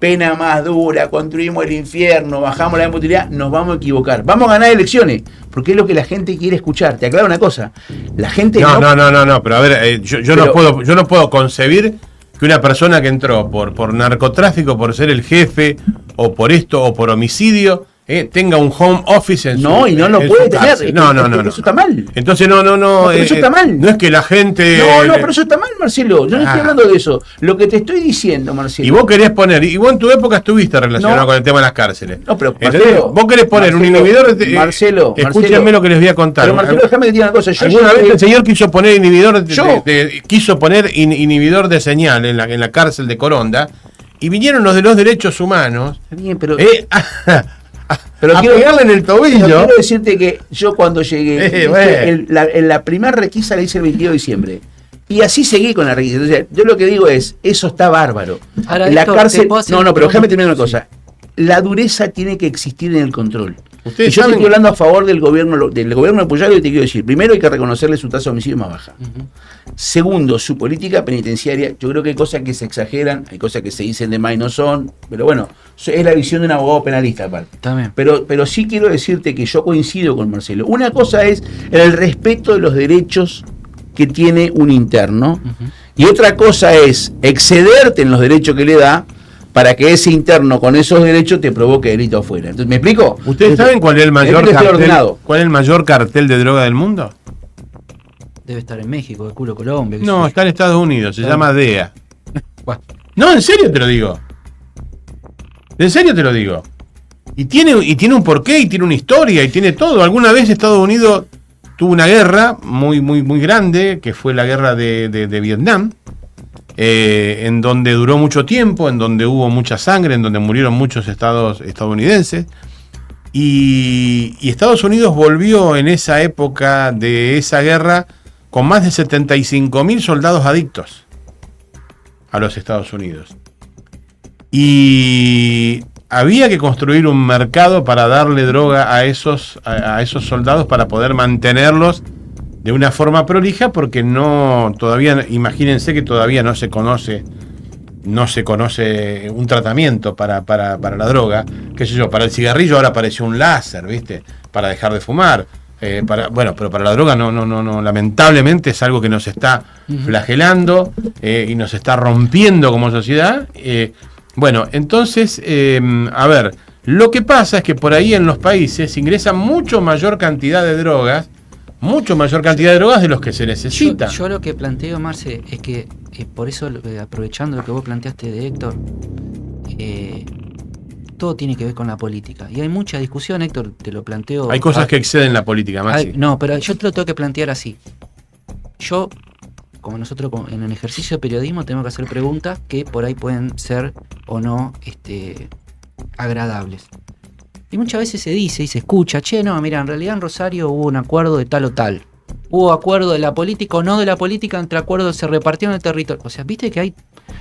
pena más dura, construimos el infierno, bajamos la impunidad, nos vamos a equivocar. Vamos a ganar elecciones, porque es lo que la gente quiere escuchar. Te aclaro una cosa, la gente no, pero a ver, yo no puedo concebir que una persona que entró por narcotráfico, por ser el jefe, o por esto, o por homicidio, tenga un home office en no, su, y no lo puede tener. No. Eso está mal. Entonces, no. Pero eso está mal. No es que la gente. No, pero eso está mal, Marcelo. Yo no estoy hablando de eso. Lo que te estoy diciendo, Marcelo. Y vos querés poner, y vos en tu época estuviste relacionado con el tema de las cárceles. No, pero Marcelo, vos querés poner un inhibidor de. Escúchenme lo que les voy a contar. Pero Marcelo, déjame que te diga una cosa. Alguna vez el señor quiso poner inhibidor inhibidor de señal en la cárcel de Coronda, y vinieron los de los derechos humanos. Está bien, pero. Pero quiero pegarle en el tobillo. Pero quiero decirte que yo cuando llegué, en la primera requisa la hice el 22 de diciembre. Y así seguí con la requisa. Entonces, yo lo que digo es, eso está bárbaro. Ahora, la esto, cárcel. No, pero déjame terminar una sí. cosa. La dureza tiene que existir en el control. Ustedes Y yo saben... estoy hablando a favor del gobierno de Puyaro, y te quiero decir, primero hay que reconocerle su tasa de homicidio más baja. Segundo, su política penitenciaria, yo creo que hay cosas que se exageran, hay cosas que se dicen de más y no son, pero bueno, es la visión de un abogado penalista aparte. También. Pero sí quiero decirte que yo coincido con Marcelo. Una cosa es el respeto de los derechos que tiene un interno, y otra cosa es excederte en los derechos que le da para que ese interno con esos derechos te provoque delito afuera. Entonces, ¿me explico? ¿Ustedes saben cuál es el mayor cartel de droga del mundo? Debe estar en México, de culo Colombia. No, está en Estados Unidos, se llama DEA. Bueno. No, en serio te lo digo. En serio te lo digo. Y tiene un porqué, y tiene una historia, y tiene todo. Alguna vez Estados Unidos tuvo una guerra muy grande, que fue la guerra de Vietnam, en donde duró mucho tiempo, en donde hubo mucha sangre, en donde murieron muchos estadounidenses. Y Estados Unidos volvió en esa época de esa guerra con más de 75.000 soldados adictos a los Estados Unidos. Y había que construir un mercado para darle droga a esos soldados, para poder mantenerlos de una forma prolija, porque imagínense que todavía no se conoce un tratamiento para la droga, qué sé yo, para el cigarrillo ahora apareció un láser, ¿viste? Para dejar de fumar. Pero para la droga no, lamentablemente es algo que nos está flagelando y nos está rompiendo como sociedad. Entonces, a ver, lo que pasa es que por ahí en los países ingresa mucho mayor cantidad de drogas de los que se necesita. Yo lo que planteo, Marce, es que por eso, aprovechando lo que vos planteaste de Héctor, todo tiene que ver con la política. Y hay mucha discusión, Héctor, te lo planteo. Hay cosas que exceden la política, Maxi. No, pero yo te lo tengo que plantear así. Yo, como nosotros en el ejercicio de periodismo, tenemos que hacer preguntas que por ahí pueden ser o no agradables. Y muchas veces se dice y se escucha, mira, en realidad en Rosario hubo un acuerdo de tal o tal. Hubo acuerdo de la política o no de la política, entre acuerdos se repartieron el territorio. O sea, viste que hay...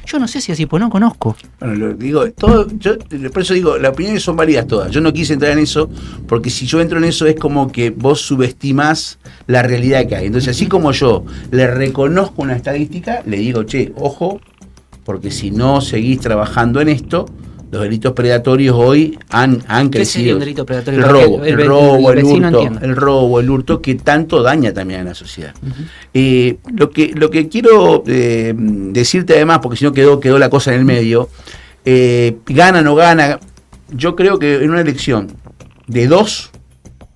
Yo no sé si así, pues no conozco. Bueno, lo digo, por eso digo, las opiniones son válidas todas. Yo no quise entrar en eso, porque si yo entro en eso es como que vos subestimás la realidad que hay. Entonces, así como yo le reconozco una estadística, le digo, ojo, porque si no seguís trabajando en esto, los delitos predatorios hoy han crecido. ¿Qué sería un delito predatorio? El robo, el hurto, que tanto daña también a la sociedad. Lo que quiero decirte además, porque si no quedó la cosa en el medio, gana o no gana, yo creo que en una elección de 2,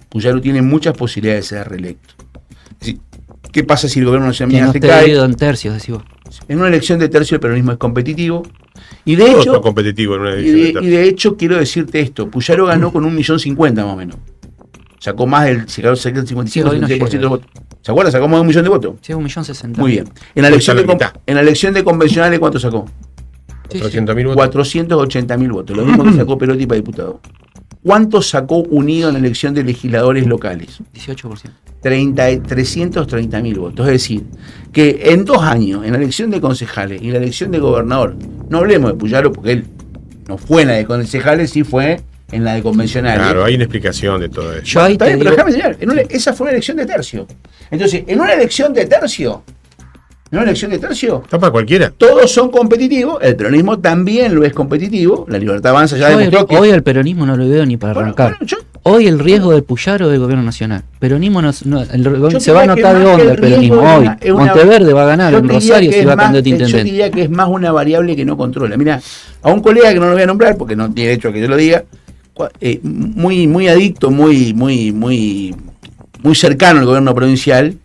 Puyaro tiene muchas posibilidades de ser reelecto. ¿Qué pasa si el gobierno nacional se cae? En tercios, decís vos. En una elección de tercio el peronismo es competitivo. Y de Todos hecho, son competitivos en una elección de hecho, quiero decirte esto, Puyaro ganó con 1.050.000 más o menos. Sacó más del 55-56% de votos. ¿Se acuerdan? Sacó más de 1 millón de votos. Sí, 1.060.000. Muy bien. En la elección de convencionales, ¿cuánto sacó? 400.000 votos. 480.000 votos. Lo mismo que sacó Perotti para diputado. ¿Cuánto sacó Unido en la elección de legisladores locales? 18%. 330.000 votos. Es decir, que en 2 años, en la elección de concejales y la elección de gobernador, no hablemos de Puyaro porque él no fue en la de concejales, sí fue en la de convencionales. Claro, hay una explicación de todo eso. Yo ahí Está te bien, pero digo, déjame enseñar, esa fue una elección de tercio. Entonces, en una elección de tercio, Está para cualquiera. todos son competitivos, el peronismo también lo es competitivo, la Libertad Avanza ya demostró que... hoy el peronismo no lo veo ni para arrancar. Hoy el riesgo de Puyaro es del gobierno nacional. Peronismo se va a notar de onda el peronismo. Hoy Monteverde va a ganar, en Rosario se va a candidato a intendente. Yo diría que es más una variable que no controla. Mira, a un colega que no lo voy a nombrar porque no tiene derecho a que yo lo diga, muy adicto, muy cercano al gobierno provincial,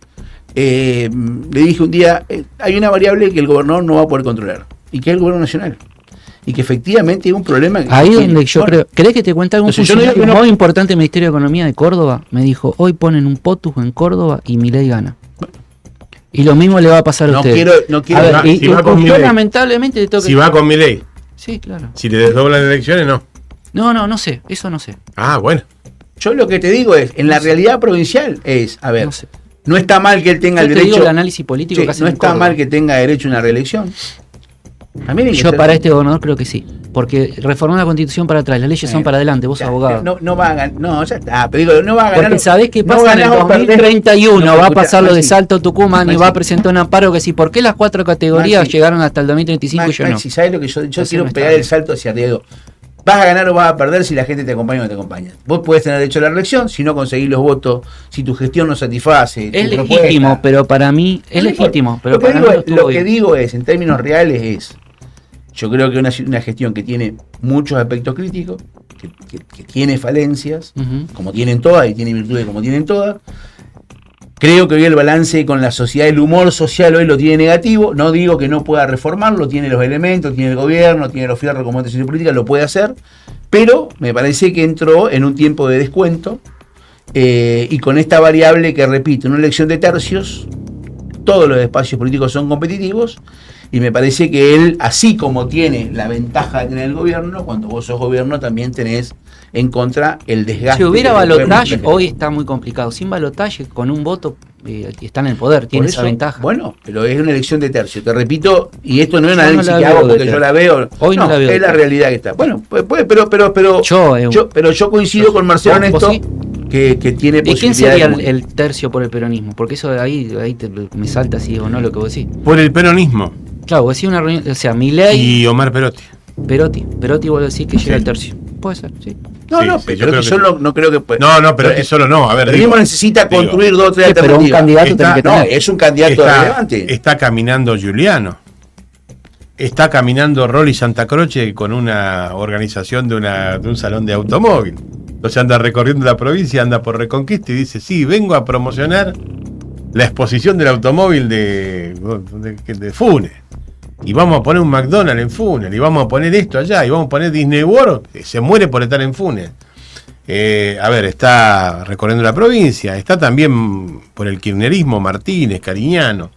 le dije un día, hay una variable que el gobernador no va a poder controlar, y que es el gobierno nacional. Y que efectivamente es un problema que ahí donde yo creo. ¿Querés que te cuente algún funcionario muy importante del Ministerio de Economía de Córdoba? Me dijo, hoy ponen un POTUS en Córdoba y Milei gana. Y lo mismo le va a pasar a ustedes. No quiero. A ver, yo lamentablemente le tengo que... Si va con Milei. Sí, claro. Si le desdoblan elecciones, no. No sé, eso no sé. Ah, bueno. Yo lo que te digo es, en la realidad provincial es, a ver, No sé. no está mal que él tenga el Yo te derecho. digo el análisis político que hacen no en está Córdoba. mal que tenga derecho a una reelección. También hay que Yo ser- para este gobernador creo que sí. Porque reformar la constitución para atrás, las leyes son para adelante, vos Ya, abogado. No va a ganar, no, ya está, pero digo, no va a ganar. Porque sabés qué pasa en el ganás o perdés. 2031, No, va a escuchá, pasar lo de Maxi, Salto Tucumán y Maxi. va a presentar un amparo que sí, ¿por qué las 4 categorías Maxi. llegaron hasta el 2035 y yo no? Maxi, ¿sabes lo que yo Entonces quiero no está pegar bien. el salto hacia arriba? Digo, vas a ganar o vas a perder si la gente te acompaña o no te acompaña. Vos podés tener derecho a la reelección si no conseguís los votos, si tu gestión no satisface. Es tu legítimo, propuesta. pero para mí es No, legítimo, pero lo que para digo mí no es- estuvo lo que bien. digo es, en términos reales es, yo creo que una gestión que tiene muchos aspectos críticos, que tiene falencias, Ujú. como tienen todas, y tiene virtudes como tienen todas. Creo que hoy el balance con la sociedad, el humor social hoy lo tiene negativo. No digo que no pueda reformarlo, tiene los elementos, tiene el gobierno, tiene los fierros como decisión política, lo puede hacer, pero me parece que entró en un tiempo de descuento y con esta variable que, repito, en una elección de tercios, todos los espacios políticos son competitivos. Y me parece que él, así como tiene la ventaja de tener el gobierno, cuando vos sos gobierno también tenés en contra el desgaste. Si hubiera que el gobierno balotaje, tiene. hoy está muy complicado. Sin balotaje, con un voto, está en el poder, tiene Por esa eso, ventaja. Bueno, pero es una elección de tercio. Te repito, y esto no es un Yo no análisis la que veo hago de porque tercio. yo la veo. Hoy no la veo de es la tercio. realidad que está. Bueno, pero yo coincido con Marcelo ¿Vos Néstor sí? que tiene ¿Y quién posibilidad sería de... el tercio por el peronismo? Porque eso de ahí me salta así o no lo que vos decís. Por el peronismo. Claro, vos decís una reunión, o sea, Milei, Y Omar Perotti. Perotti vos decís que llega Sí. al tercio. Puede ser, sí. No, Sí, no, sí, pero yo creo que que solo no creo que puede. No, Perotti solo no. A ver, El peronismo digo, necesita digo, construir 2 o 3 Sí, pero un alternativas. candidato Está- tiene que No, tener. es un candidato relevante. Está caminando Giuliano. Está caminando Rolly Santa Croce con una organización de un salón de automóvil. Entonces anda recorriendo la provincia, anda por Reconquista y dice, sí, vengo a promocionar la exposición del automóvil de Funes. Y vamos a poner un McDonald's en Funes, y vamos a poner esto allá, y vamos a poner Disney World, que se muere por estar en Funes. A ver, está recorriendo la provincia, está también por el kirchnerismo Martínez, Cariñano.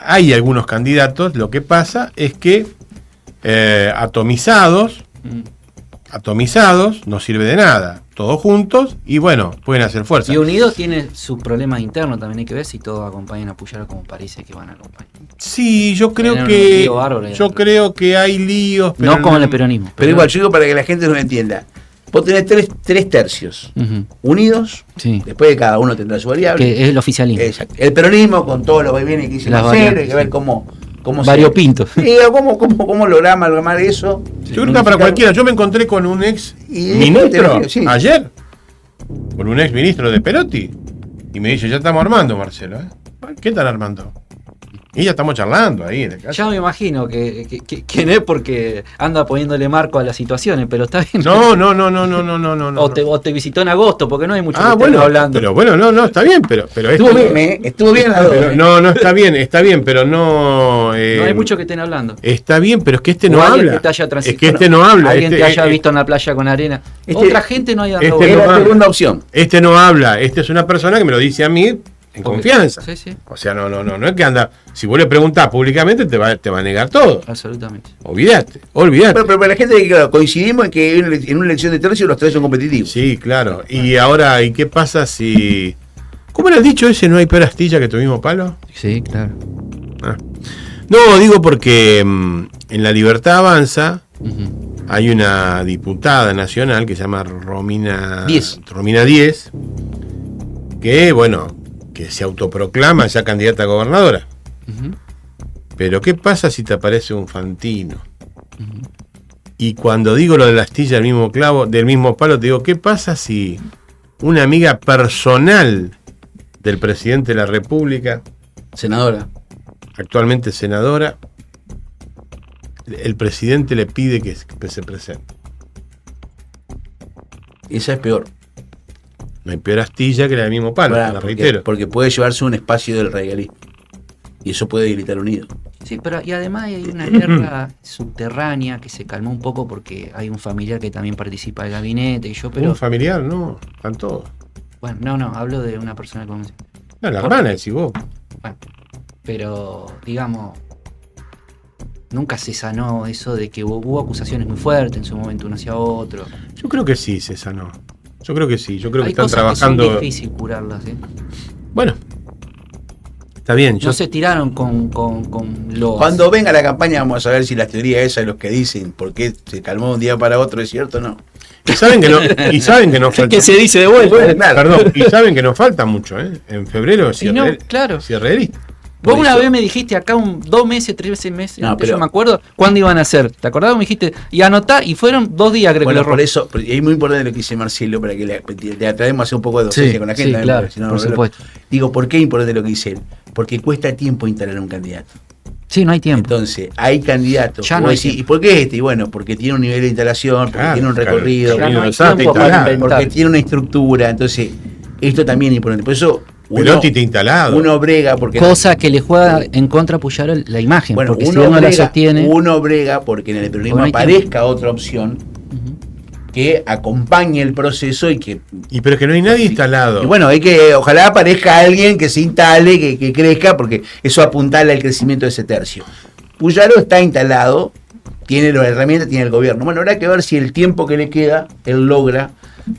Hay algunos candidatos, lo que pasa es que atomizados no sirve de nada. Todos juntos y bueno, pueden hacer fuerza. Y Unidos tiene sus problemas internos, también hay que ver si todos acompañan a Puyaro como parece que van a acompañar. Sí, yo creo Tienen un que lío bárbaro ahí yo adentro. creo que hay líos, pero No con el peronismo. Pero igual, yo digo para que la gente nos entienda. Vos tenés tres tercios Ujú, unidos, sí, después de cada uno tendrá su variable. que es el oficialismo. Exacto. El peronismo con todo lo que viene que dice Las Marcelo, hay variantes, que ver sí. cómo Variopinto. cómo logramos amalgamar eso. yo creo que para cualquiera. Yo me encontré con un ex Y ministro sí. ayer, con un ex ministro de Perotti, y me dice, ya estamos armando, Marcelo. ¿Qué están armando? Y ya estamos charlando ahí en el caso. Ya me imagino que no es porque anda poniéndole marco a las situaciones, pero está bien. No. O te visitó en agosto, porque no hay mucho que Ah, estar bueno, hablando. pero bueno, no, está bien, pero Estuvo bien, estuvo bien las dos. pero no, está bien, pero no. No hay mucho que estén hablando. Está bien, pero es que este no O alguien habla. que te haya Es que este no habla. Alguien este, te haya visto en la playa con arena. Este- Otra gente no haya este dado no Es la habla. segunda opción. Este no habla. Este es una persona que me lo dice a mí en confianza. Sí, sí. O sea, no es que anda. Si vos le preguntás públicamente, te va a negar todo. Absolutamente. Olvídate. Pero para la gente, claro, coincidimos en que en una elección de tercio los tres son competitivos. Sí, claro. Y ahora, ¿y qué pasa si. ¿Cómo era el dicho ese? ¿No hay peor astilla que tu mismo palo? Sí, claro. Ah. No, digo porque en La Libertad Avanza hay una diputada nacional que se llama Romina Díez, que, bueno, que se autoproclama ya candidata a gobernadora. Pero ¿qué pasa si te aparece un Fantino? Y cuando digo lo de la astilla del mismo clavo, del mismo palo, te digo, ¿qué pasa si una amiga personal del presidente de la República, Senadora, actualmente senadora, el presidente le pide que se presente? esa es peor. No hay peor astilla que la del mismo palo, la reitero. Porque puede llevarse un espacio del radicalismo. Y eso puede debilitar unido. Sí, pero y además hay una guerra subterránea que se calmó un poco porque hay un familiar que también participa del gabinete y yo, pero... Un familiar, no, están todos. Bueno, no, hablo de una persona que conoce. No, la hermana, decís vos. Bueno, pero, digamos, nunca se sanó eso de que hubo acusaciones muy fuertes en su momento uno hacia otro. Yo creo que sí se sanó. Yo creo que sí. Yo creo que Hay están cosas trabajando. que son difícil curarlas, ¿eh? Bueno, está bien. No se tiraron con los... Cuando venga la campaña vamos a ver si las teorías esas de los que dicen por qué se calmó de un día para otro es cierto o no. Y saben que no, nos falta. que se dice de vuelta. Perdón, y saben que nos falta mucho, ¿eh? En febrero cierre, claro. cierre de lista. Vos una vez me dijiste acá 2 meses, 3 meses, No, antes, pero- yo me acuerdo cuándo iban a hacer. ¿Te acordás? Me dijiste, y anotá, y fueron 2 días, creo Bueno, que lo por eso, y es muy importante lo que dice Marcelo para que le atraemos a hacer un poco de docencia Sí, con la sí, gente. ¿no? claro, Porque si no, por no, supuesto. Digo, ¿por qué es importante lo que dice él? Porque cuesta tiempo instalar un candidato. Sí, no hay tiempo. Entonces, hay candidatos. Ya que no vos hay decís, tiempo. ¿y por qué este? Y bueno, porque tiene un nivel de instalación, porque Claro, tiene un claro. recorrido, Ya no hay Exacto, tiempo para instalado. inventar. porque tiene una estructura. Entonces, esto también es importante. Por eso, Perotti te instalado. uno brega porque... Cosa que le juega en contra a Puyaro la imagen, Bueno, porque si uno él no la brega, sostiene... uno brega porque en el peronismo Bueno, hay aparezca otra opción Ujú. que acompañe el proceso y que... Y pero es que no hay nadie instalado. Y bueno, hay que, ojalá aparezca alguien que se instale, que crezca, porque eso apuntala al crecimiento de ese tercio. Puyaro está instalado, tiene las herramientas, tiene el gobierno. Bueno, habrá que ver si el tiempo que le queda, él logra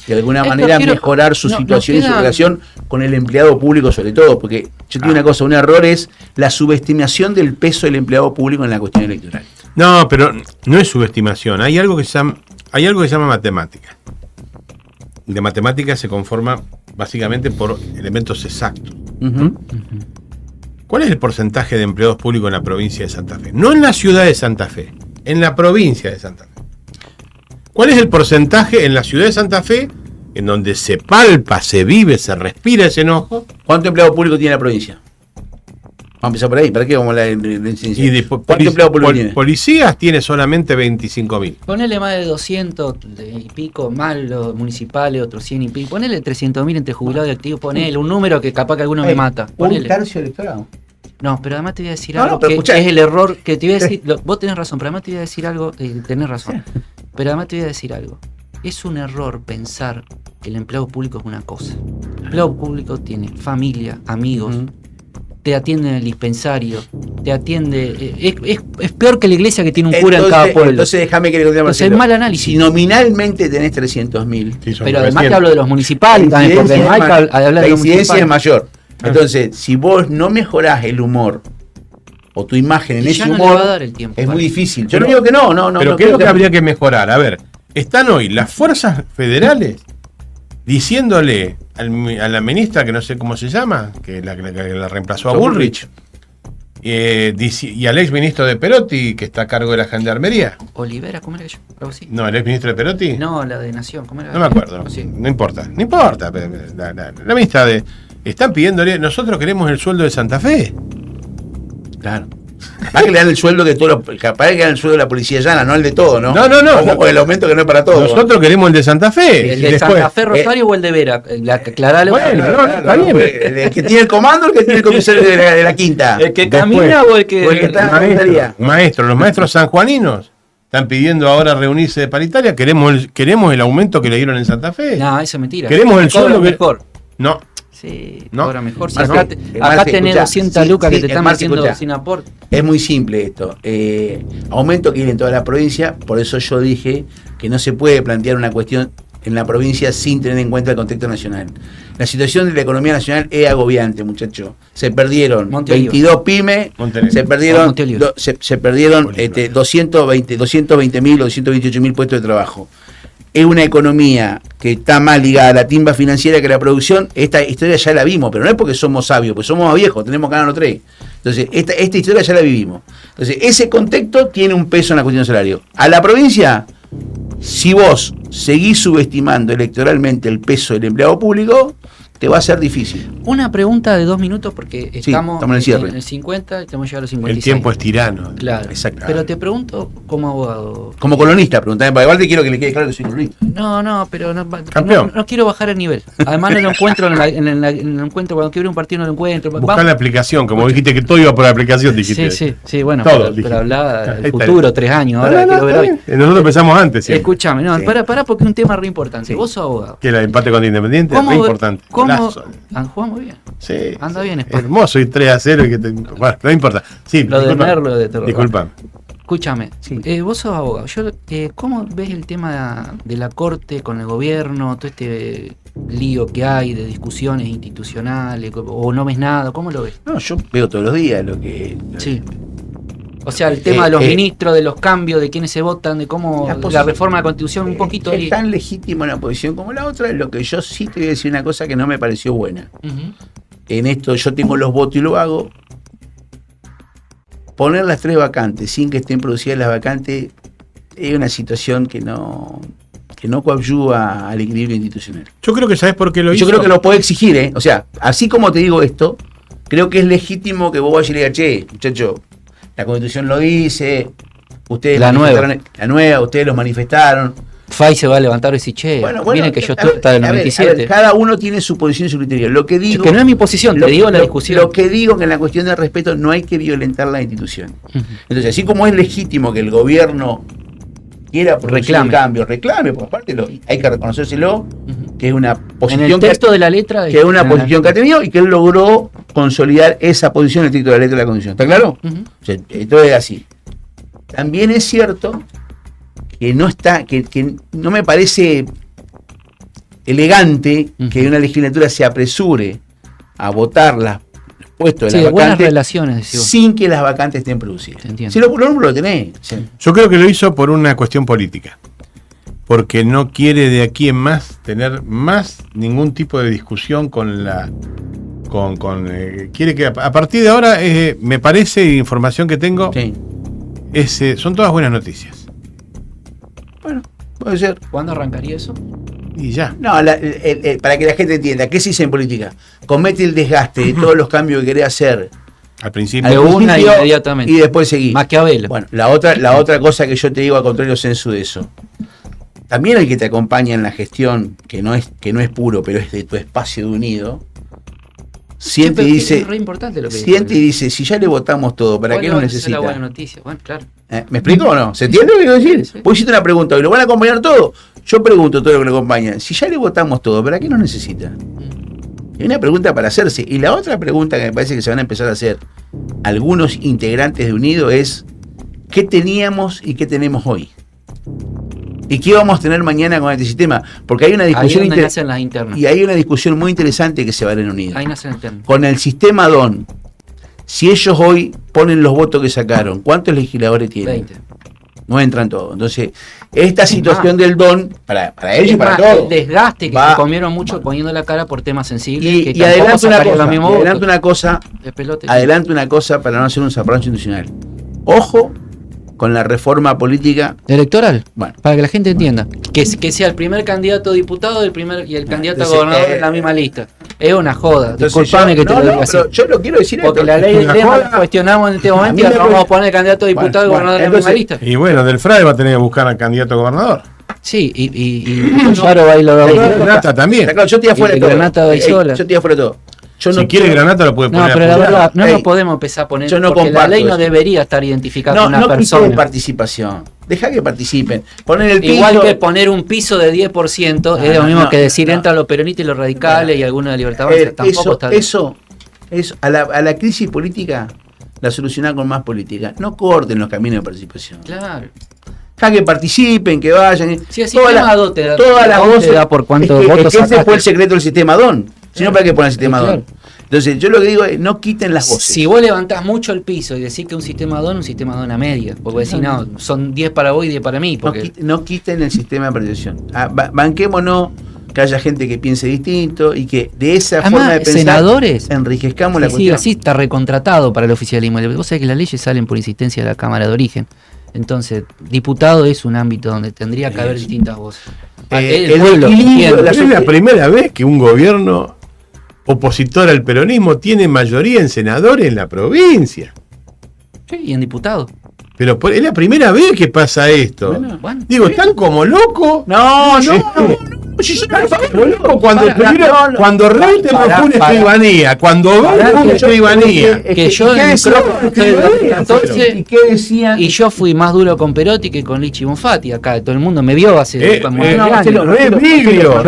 de alguna Héctor, manera quiero- mejorar su no, situación nos y su queda- relación con el empleado público sobre todo, porque yo tengo una cosa, un error es la subestimación del peso del empleado público en la cuestión electoral. No, pero no es subestimación. Hay algo que se llama matemática. Y la matemática se conforma básicamente por elementos exactos. Ujú. ¿Cuál es el porcentaje de empleados públicos en la provincia de Santa Fe? No en la ciudad de Santa Fe, en la provincia de Santa Fe. ¿Cuál es el porcentaje en la ciudad de Santa Fe, en donde se palpa, se vive, se respira ese enojo? ¿Cuánto empleado público tiene la provincia? Vamos a empezar por ahí, ¿para qué vamos a la incidencia? Y después, ¿Cuánto empleado público tiene? policías tiene solamente 25.000. Ponele más de 200 y pico, más los municipales, otros 100 y pico. Ponele 300.000 entre jubilados y activos. Ponele un número que capaz que alguno me mata. Un Ponele. tercio electorado. No, pero además te voy a decir No, algo no, pero que escuchá. es el error que te voy a decir. Vos tenés razón, pero además te voy a decir algo. Tenés razón. Pero además te voy a decir algo. Es un error pensar que el empleado público es una cosa. El empleado público tiene familia, amigos, te atiende en el dispensario, te atiende. Es peor que la iglesia que tiene un cura en cada pueblo. Entonces déjame que le conté a Entonces, Marcelo. es mal análisis. Si nominalmente tenés 300.000, Sí, son Pero además 900. te hablo de los municipales también, porque además hay que hablar la de los incidencia es municipales. mayor. Entonces, si vos no mejorás el humor o tu imagen en Y ese ya no le humor, va a dar el tiempo, es para muy eso. difícil. Yo Pero- no digo que no. Pero no ¿qué es creo lo que habría que mejorar? A ver, están hoy las fuerzas federales diciéndole a la ministra, que no sé cómo se llama, que la reemplazó a Bullrich, y al ex ministro de Perotti, que está a cargo de la gendarmería. Olivera, ¿cómo era yo? Algo así. No, el ex ministro de Perotti. No, la de Nación, ¿cómo era? No me acuerdo, Sí. no importa. La ministra están pidiéndole, nosotros queremos el sueldo de Santa Fe. Claro. Capaz que le dan el sueldo de todos los, capaz que le dan el sueldo de la policía llana, no el de todo, ¿no? No. Ojo con el aumento que no es para todos. Nosotros queremos el de Santa Fe. ¿El Y de después- Santa Fe Rosario o el de Vera? Aclarale. Bueno, no, está bien. El que tiene el comando, el que tiene el comisario de la quinta. ¿El que Después- camina o el que.? o el que está- Los maestros sanjuaninos están pidiendo ahora reunirse de paritaria. Queremos el aumento que le dieron en Santa Fe. No, eso es mentira. Queremos el Cobran sueldo que- mejor. No, Sí, ¿no? ahora mejor. Si Marce, acá tenés escuchá, 200 sí, lucas sí, que te están Marce, metiendo escuchá. sin aporte. Es muy simple esto. Aumento que viene en toda la provincia, por eso yo dije que no se puede plantear una cuestión en la provincia sin tener en cuenta el contexto nacional. La situación de la economía nacional es agobiante, muchachos. Se perdieron Monte Oliva. 22 pymes, Montenegro. se perdieron, Monte Oliva. se perdieron Oliva. 220.000 o 228.000 puestos de trabajo. Es una economía que está más ligada a la timba financiera que a la producción. Esta historia ya la vimos, pero no es porque somos sabios, porque somos más viejos, tenemos Canal 3. Entonces, esta historia ya la vivimos. Entonces, ese contexto tiene un peso en la cuestión del salario. A la provincia, si vos seguís subestimando electoralmente el peso del empleado público, te va a ser difícil. Una pregunta de 2 minutos porque estamos estamos en el cierre. en el 50 y tenemos que llegar a los 56. El tiempo es tirano. Claro. Exacto. Pero te pregunto como abogado. Como colonista, preguntame, porque igual te quiero que le quede claro que soy colonista. No, pero Campeón. no quiero bajar el nivel. Además no lo encuentro en el encuentro, cuando quiero un partido no lo encuentro. Buscar la aplicación, como dijiste que todo iba por la aplicación, dijiste. Sí, bueno, Todo, pero hablaba Ahí del está. futuro, 3 años, ahora quiero ver hoy. Nosotros empezamos antes, siempre. Escúchame, no, Sí. para porque es un tema re importante. Sí. Vos sos abogado. Que el empate contra Independiente es re importante. Golazo. Jugás muy bien. Sí. Anda bien, Es Sport. hermoso y 3-0 y que bueno, no importa. Sí, Lo de disculpa. Merlo, de terror. Disculpa. Escúchame, vos sos abogado. ¿Cómo ves el tema de la corte con el gobierno, todo este lío que hay de discusiones institucionales, o no ves nada? ¿Cómo lo ves? No, yo veo todos los días lo que... Sí. O sea, el tema de los ministros, de los cambios, de quiénes se votan, de cómo la reforma de la Constitución, un poquito Es ahí. tan legítima una posición como la otra. Lo que yo sí te voy a decir una cosa que no me pareció buena. Ujú. En esto yo tengo los votos y lo hago. Poner las 3 vacantes sin que estén producidas las vacantes es una situación que no coadyuva al equilibrio institucional. Yo creo que sabes por qué lo hizo. Yo creo que lo puede exigir, ¿eh? O sea, así como te digo esto, creo que es legítimo que vos vayas y le digas, che, muchacho, la Constitución lo dice, ustedes La nueva, ustedes los manifestaron. Fay se va a levantar y decir, che, miren que yo estoy hasta del 97. Cada uno tiene su posición y su criterio. Lo que digo, que no es mi posición, te digo la discusión. Lo que digo que en la cuestión del respeto no hay que violentar la institución. Ujú. Entonces, así como es legítimo que el gobierno quiera producir un cambio, reclame, por parte hay que reconocérselo, Ujú. que es una En posición el texto de la letra. que es una posición que ha tenido y que él logró consolidar esa posición en el texto de la letra de la Constitución. ¿Está claro? Ujú. O sea, esto es así. También es cierto que no está, que no me parece elegante que una legislatura se apresure a votar los puestos de Sí, las buenas vacantes relaciones, decís vos. sin que las vacantes estén producidas. Te entiendo. Si lo tenés. O sea, Yo creo que lo hizo por una cuestión política. Porque no quiere de aquí en más tener más ningún tipo de discusión con la. Quiere que a partir de ahora, me parece, información que tengo, sí. son todas buenas noticias. Bueno, puede ser. ¿Cuándo arrancaría eso? Y ya. No, para que la gente entienda, ¿qué se dice en política? Comete el desgaste de todos los cambios que querés hacer Al principio. De una principio inmediatamente. y después seguís. Maquiavelo. Bueno, la otra cosa que yo te digo a contrario sensu de eso. También el que te acompaña en la gestión, que no es puro, pero es de tu espacio de unido, siente y dice, Es re importante lo que siente y dice, si ya le votamos todo, ¿para qué Bueno, nos esa es la buena necesita? noticia. Bueno, claro. ¿Me explico o no? ¿Se entiende lo que quiero decir? Sí. Vos hiciste una pregunta, ¿y lo van a acompañar todo? Yo pregunto todo lo que lo acompaña. Si ya le votamos todo, ¿para qué nos necesita? Es una pregunta para hacerse. Y la otra pregunta que me parece que se van a empezar a hacer algunos integrantes de Unido es, ¿qué teníamos y qué tenemos hoy? ¿Y qué vamos a tener mañana con este sistema? Porque hay una Ahí discusión es donde nacen las internas. y hay una discusión muy interesante que se va a dar en Unido. Ahí nacen internas. Con el sistema DON, si ellos hoy ponen los votos que sacaron, ¿cuántos legisladores tienen? 20. No entran todos. Entonces, esta situación del DON, para ellos y para Más, todos. el desgaste que va- se comieron mucho poniendo la cara por temas sensibles. Y que adelanto una sacarían cosa, los mismos y adelanto votos. una cosa, De pelote. para no hacer un zafarrancho institucional. Ojo con la reforma política. Electoral. Bueno, Para que la gente entienda. Que sea el primer candidato a diputado y el candidato a entonces, gobernador en la misma lista. Es una joda. entonces Disculpame que te lo diga así. pero yo lo quiero decir Porque esto. la ley del Una tema joda. la cuestionamos en este A momento mí y me ahora vamos parece- a poner candidato a diputado y Bueno, gobernador en la misma entonces- lista. Y bueno, del FRAE va a tener que buscar al candidato a gobernador. Sí, y Charo va y lo Nata también. Está claro, yo estoy afuera Y de todo. Granata va y sola. Yo estoy afuera de todo. Si quiere granata lo puede poner. No, pero la verdad, no nos podemos empezar a poner. Yo no porque la ley no eso. debería estar identificada con una No persona. de participación. Deja que participen. Poner el piso. Igual que poner un piso de 10% es lo mismo que decir entran los peronistas y los radicales y algunos de Libertad Avanza. Tampoco está bien. Eso, a la crisis política la solucionar con más política. No corten los caminos de participación. Claro. Deja que participen, que vayan. Sí, el sistema DON te da, todas las voces te da por cuántos votos ese sacaste. fue el secreto del sistema DON. Si no, ¿para qué poner el sistema Claro. DON? Entonces, yo lo que digo es, no quiten las voces. Si vos levantás mucho el piso y decís que un sistema DON a media, porque decís, no, son 10 para vos y 10 para mí. Porque... No quiten el sistema de participación. Banquémonos que haya gente que piense distinto y que de esa Además, forma de pensar senadores, enriquezcamos la sí, cuestión. así está recontratado para el oficialismo. Vos sabés que las leyes salen por insistencia de la Cámara de Origen. Entonces, diputado es un ámbito donde tendría que haber distintas voces. El equilibrio, Es la primera vez que un gobierno opositor al peronismo tiene mayoría en senadores en la provincia. Sí, y en diputados. Pero es la primera vez que pasa esto. Bueno, Digo, están como locos. No. Si yo no loco cuando Reutemann fue una escribanía, cuando Bell fue una escribanía. que yo en el micrófono estoy de 14 ¿Y qué decían? y yo fui más duro con Perotti que con Lichi Bonfatti. Acá todo el mundo me vio hace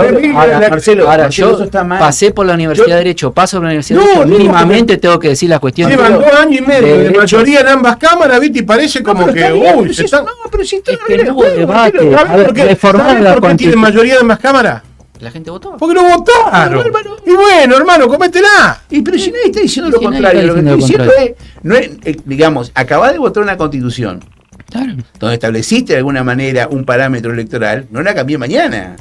Marcelo, Ahora eso yo está mal. pasé por la Universidad de Derecho, paso por la Universidad de Derecho, No, mínimamente tengo que decir las cuestiones. Llevan 2 años y medio de Derecho. mayoría en ambas cámaras, ¿viste? Y parece como que, uy, se están... pero si Es que no hubo debate. A ver, ¿Por qué reformar la tienen Constitución. mayoría en ambas cámaras? La gente votó. Porque no votaron. Y bueno, hermano, cométela. Pero si nadie está diciendo lo Si nadie contrario, está lo que diciendo estoy lo diciendo no es, digamos, acabás de votar una constitución Claro. donde estableciste de alguna manera un parámetro electoral, no la cambié mañana.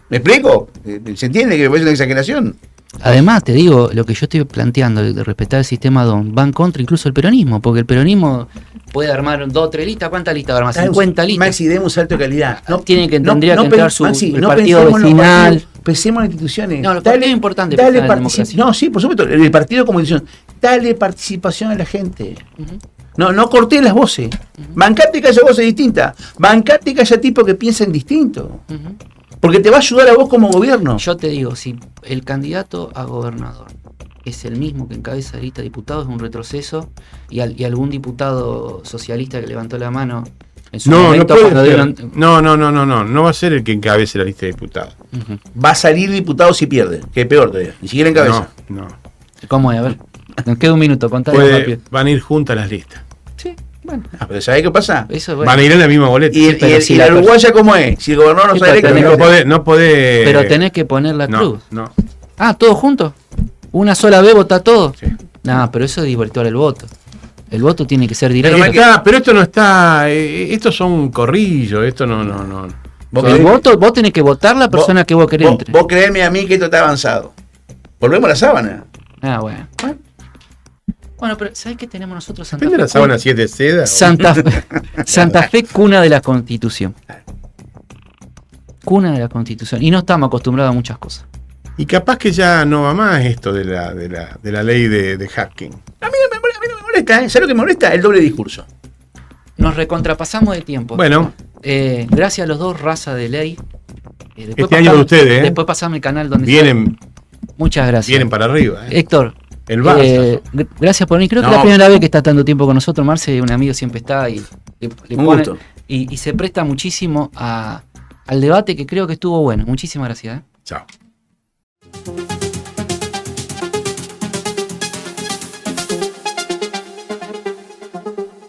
¿Me explico? ¿Se entiende que es una exageración? Además, te digo, lo que yo estoy planteando de respetar el sistema DON va en contra incluso el peronismo, porque el peronismo puede armar 2 o 3 listas. ¿Cuántas listas va a armar? 50 listas. Maxi, demos un salto de calidad. Tendría que entrar Maxi, el partido pensemos en los vecinal. partidos, pensemos en las instituciones. No, los partidos es importante dale pensar en la partici- democracia. No, sí, por supuesto, el partido como institución. Dale participación a la gente. No corté las voces. Bancate que haya voces distintas. Bancate que haya tipos que piensen distinto. Porque te va a ayudar a vos como gobierno. Yo te digo, si el candidato a gobernador es el mismo que encabeza la lista de diputados, es un retroceso, y algún diputado socialista que levantó la mano en su No momento puede cuando ser. dieron- No va a ser el que encabece la lista de diputados. Va a salir diputado si pierde. Que es peor todavía. Ni siquiera en cabeza. No. ¿Cómo es? A ver, nos queda un minuto, contale rápido. Van a ir juntas las listas. Sí, bueno, Pero ¿sabés qué pasa? eso es bueno. Van a ir en la misma boleta. Y la uruguaya cómo es? Si el gobernador no Sí, sale pero electo, tenés No podés. Pero tenés que poner la cruz. No. Ah, ¿todos juntos? ¿Una sola vez vota todo? Sí. No, pero eso es divertir el voto. El voto tiene que ser Pero, directo. pero esto no está. Estos son corrillos. Esto no. El voto, vos tenés que votar la persona que vos querés entre. Vos creerme a mí que esto está avanzado. Volvemos a la sábana. Ah, bueno. Bueno, pero ¿sabés qué tenemos nosotros Santa Depende de la Fe? sábana si es de seda. o- Santa Fe, cuna de la Constitución. Cuna de la Constitución. Y no estamos acostumbrados a muchas cosas. Y capaz que ya no va más esto de la ley de hacking. A mí no me molesta, ¿eh? ¿Sabes lo que me molesta? El doble discurso. Nos recontrapasamos de tiempo. Bueno, Gracias a los dos, raza de ley. Este año de ustedes, ¿eh? Después pasame el canal donde vienen, sale. Muchas gracias. vienen para arriba. Héctor, El Barça. gracias por venir. Creo que No. es la primera vez que está tanto tiempo con nosotros. Marce, un amigo, siempre está y le Un pone- gusto. y se presta muchísimo al debate que creo que estuvo bueno. Muchísimas gracias. Chao.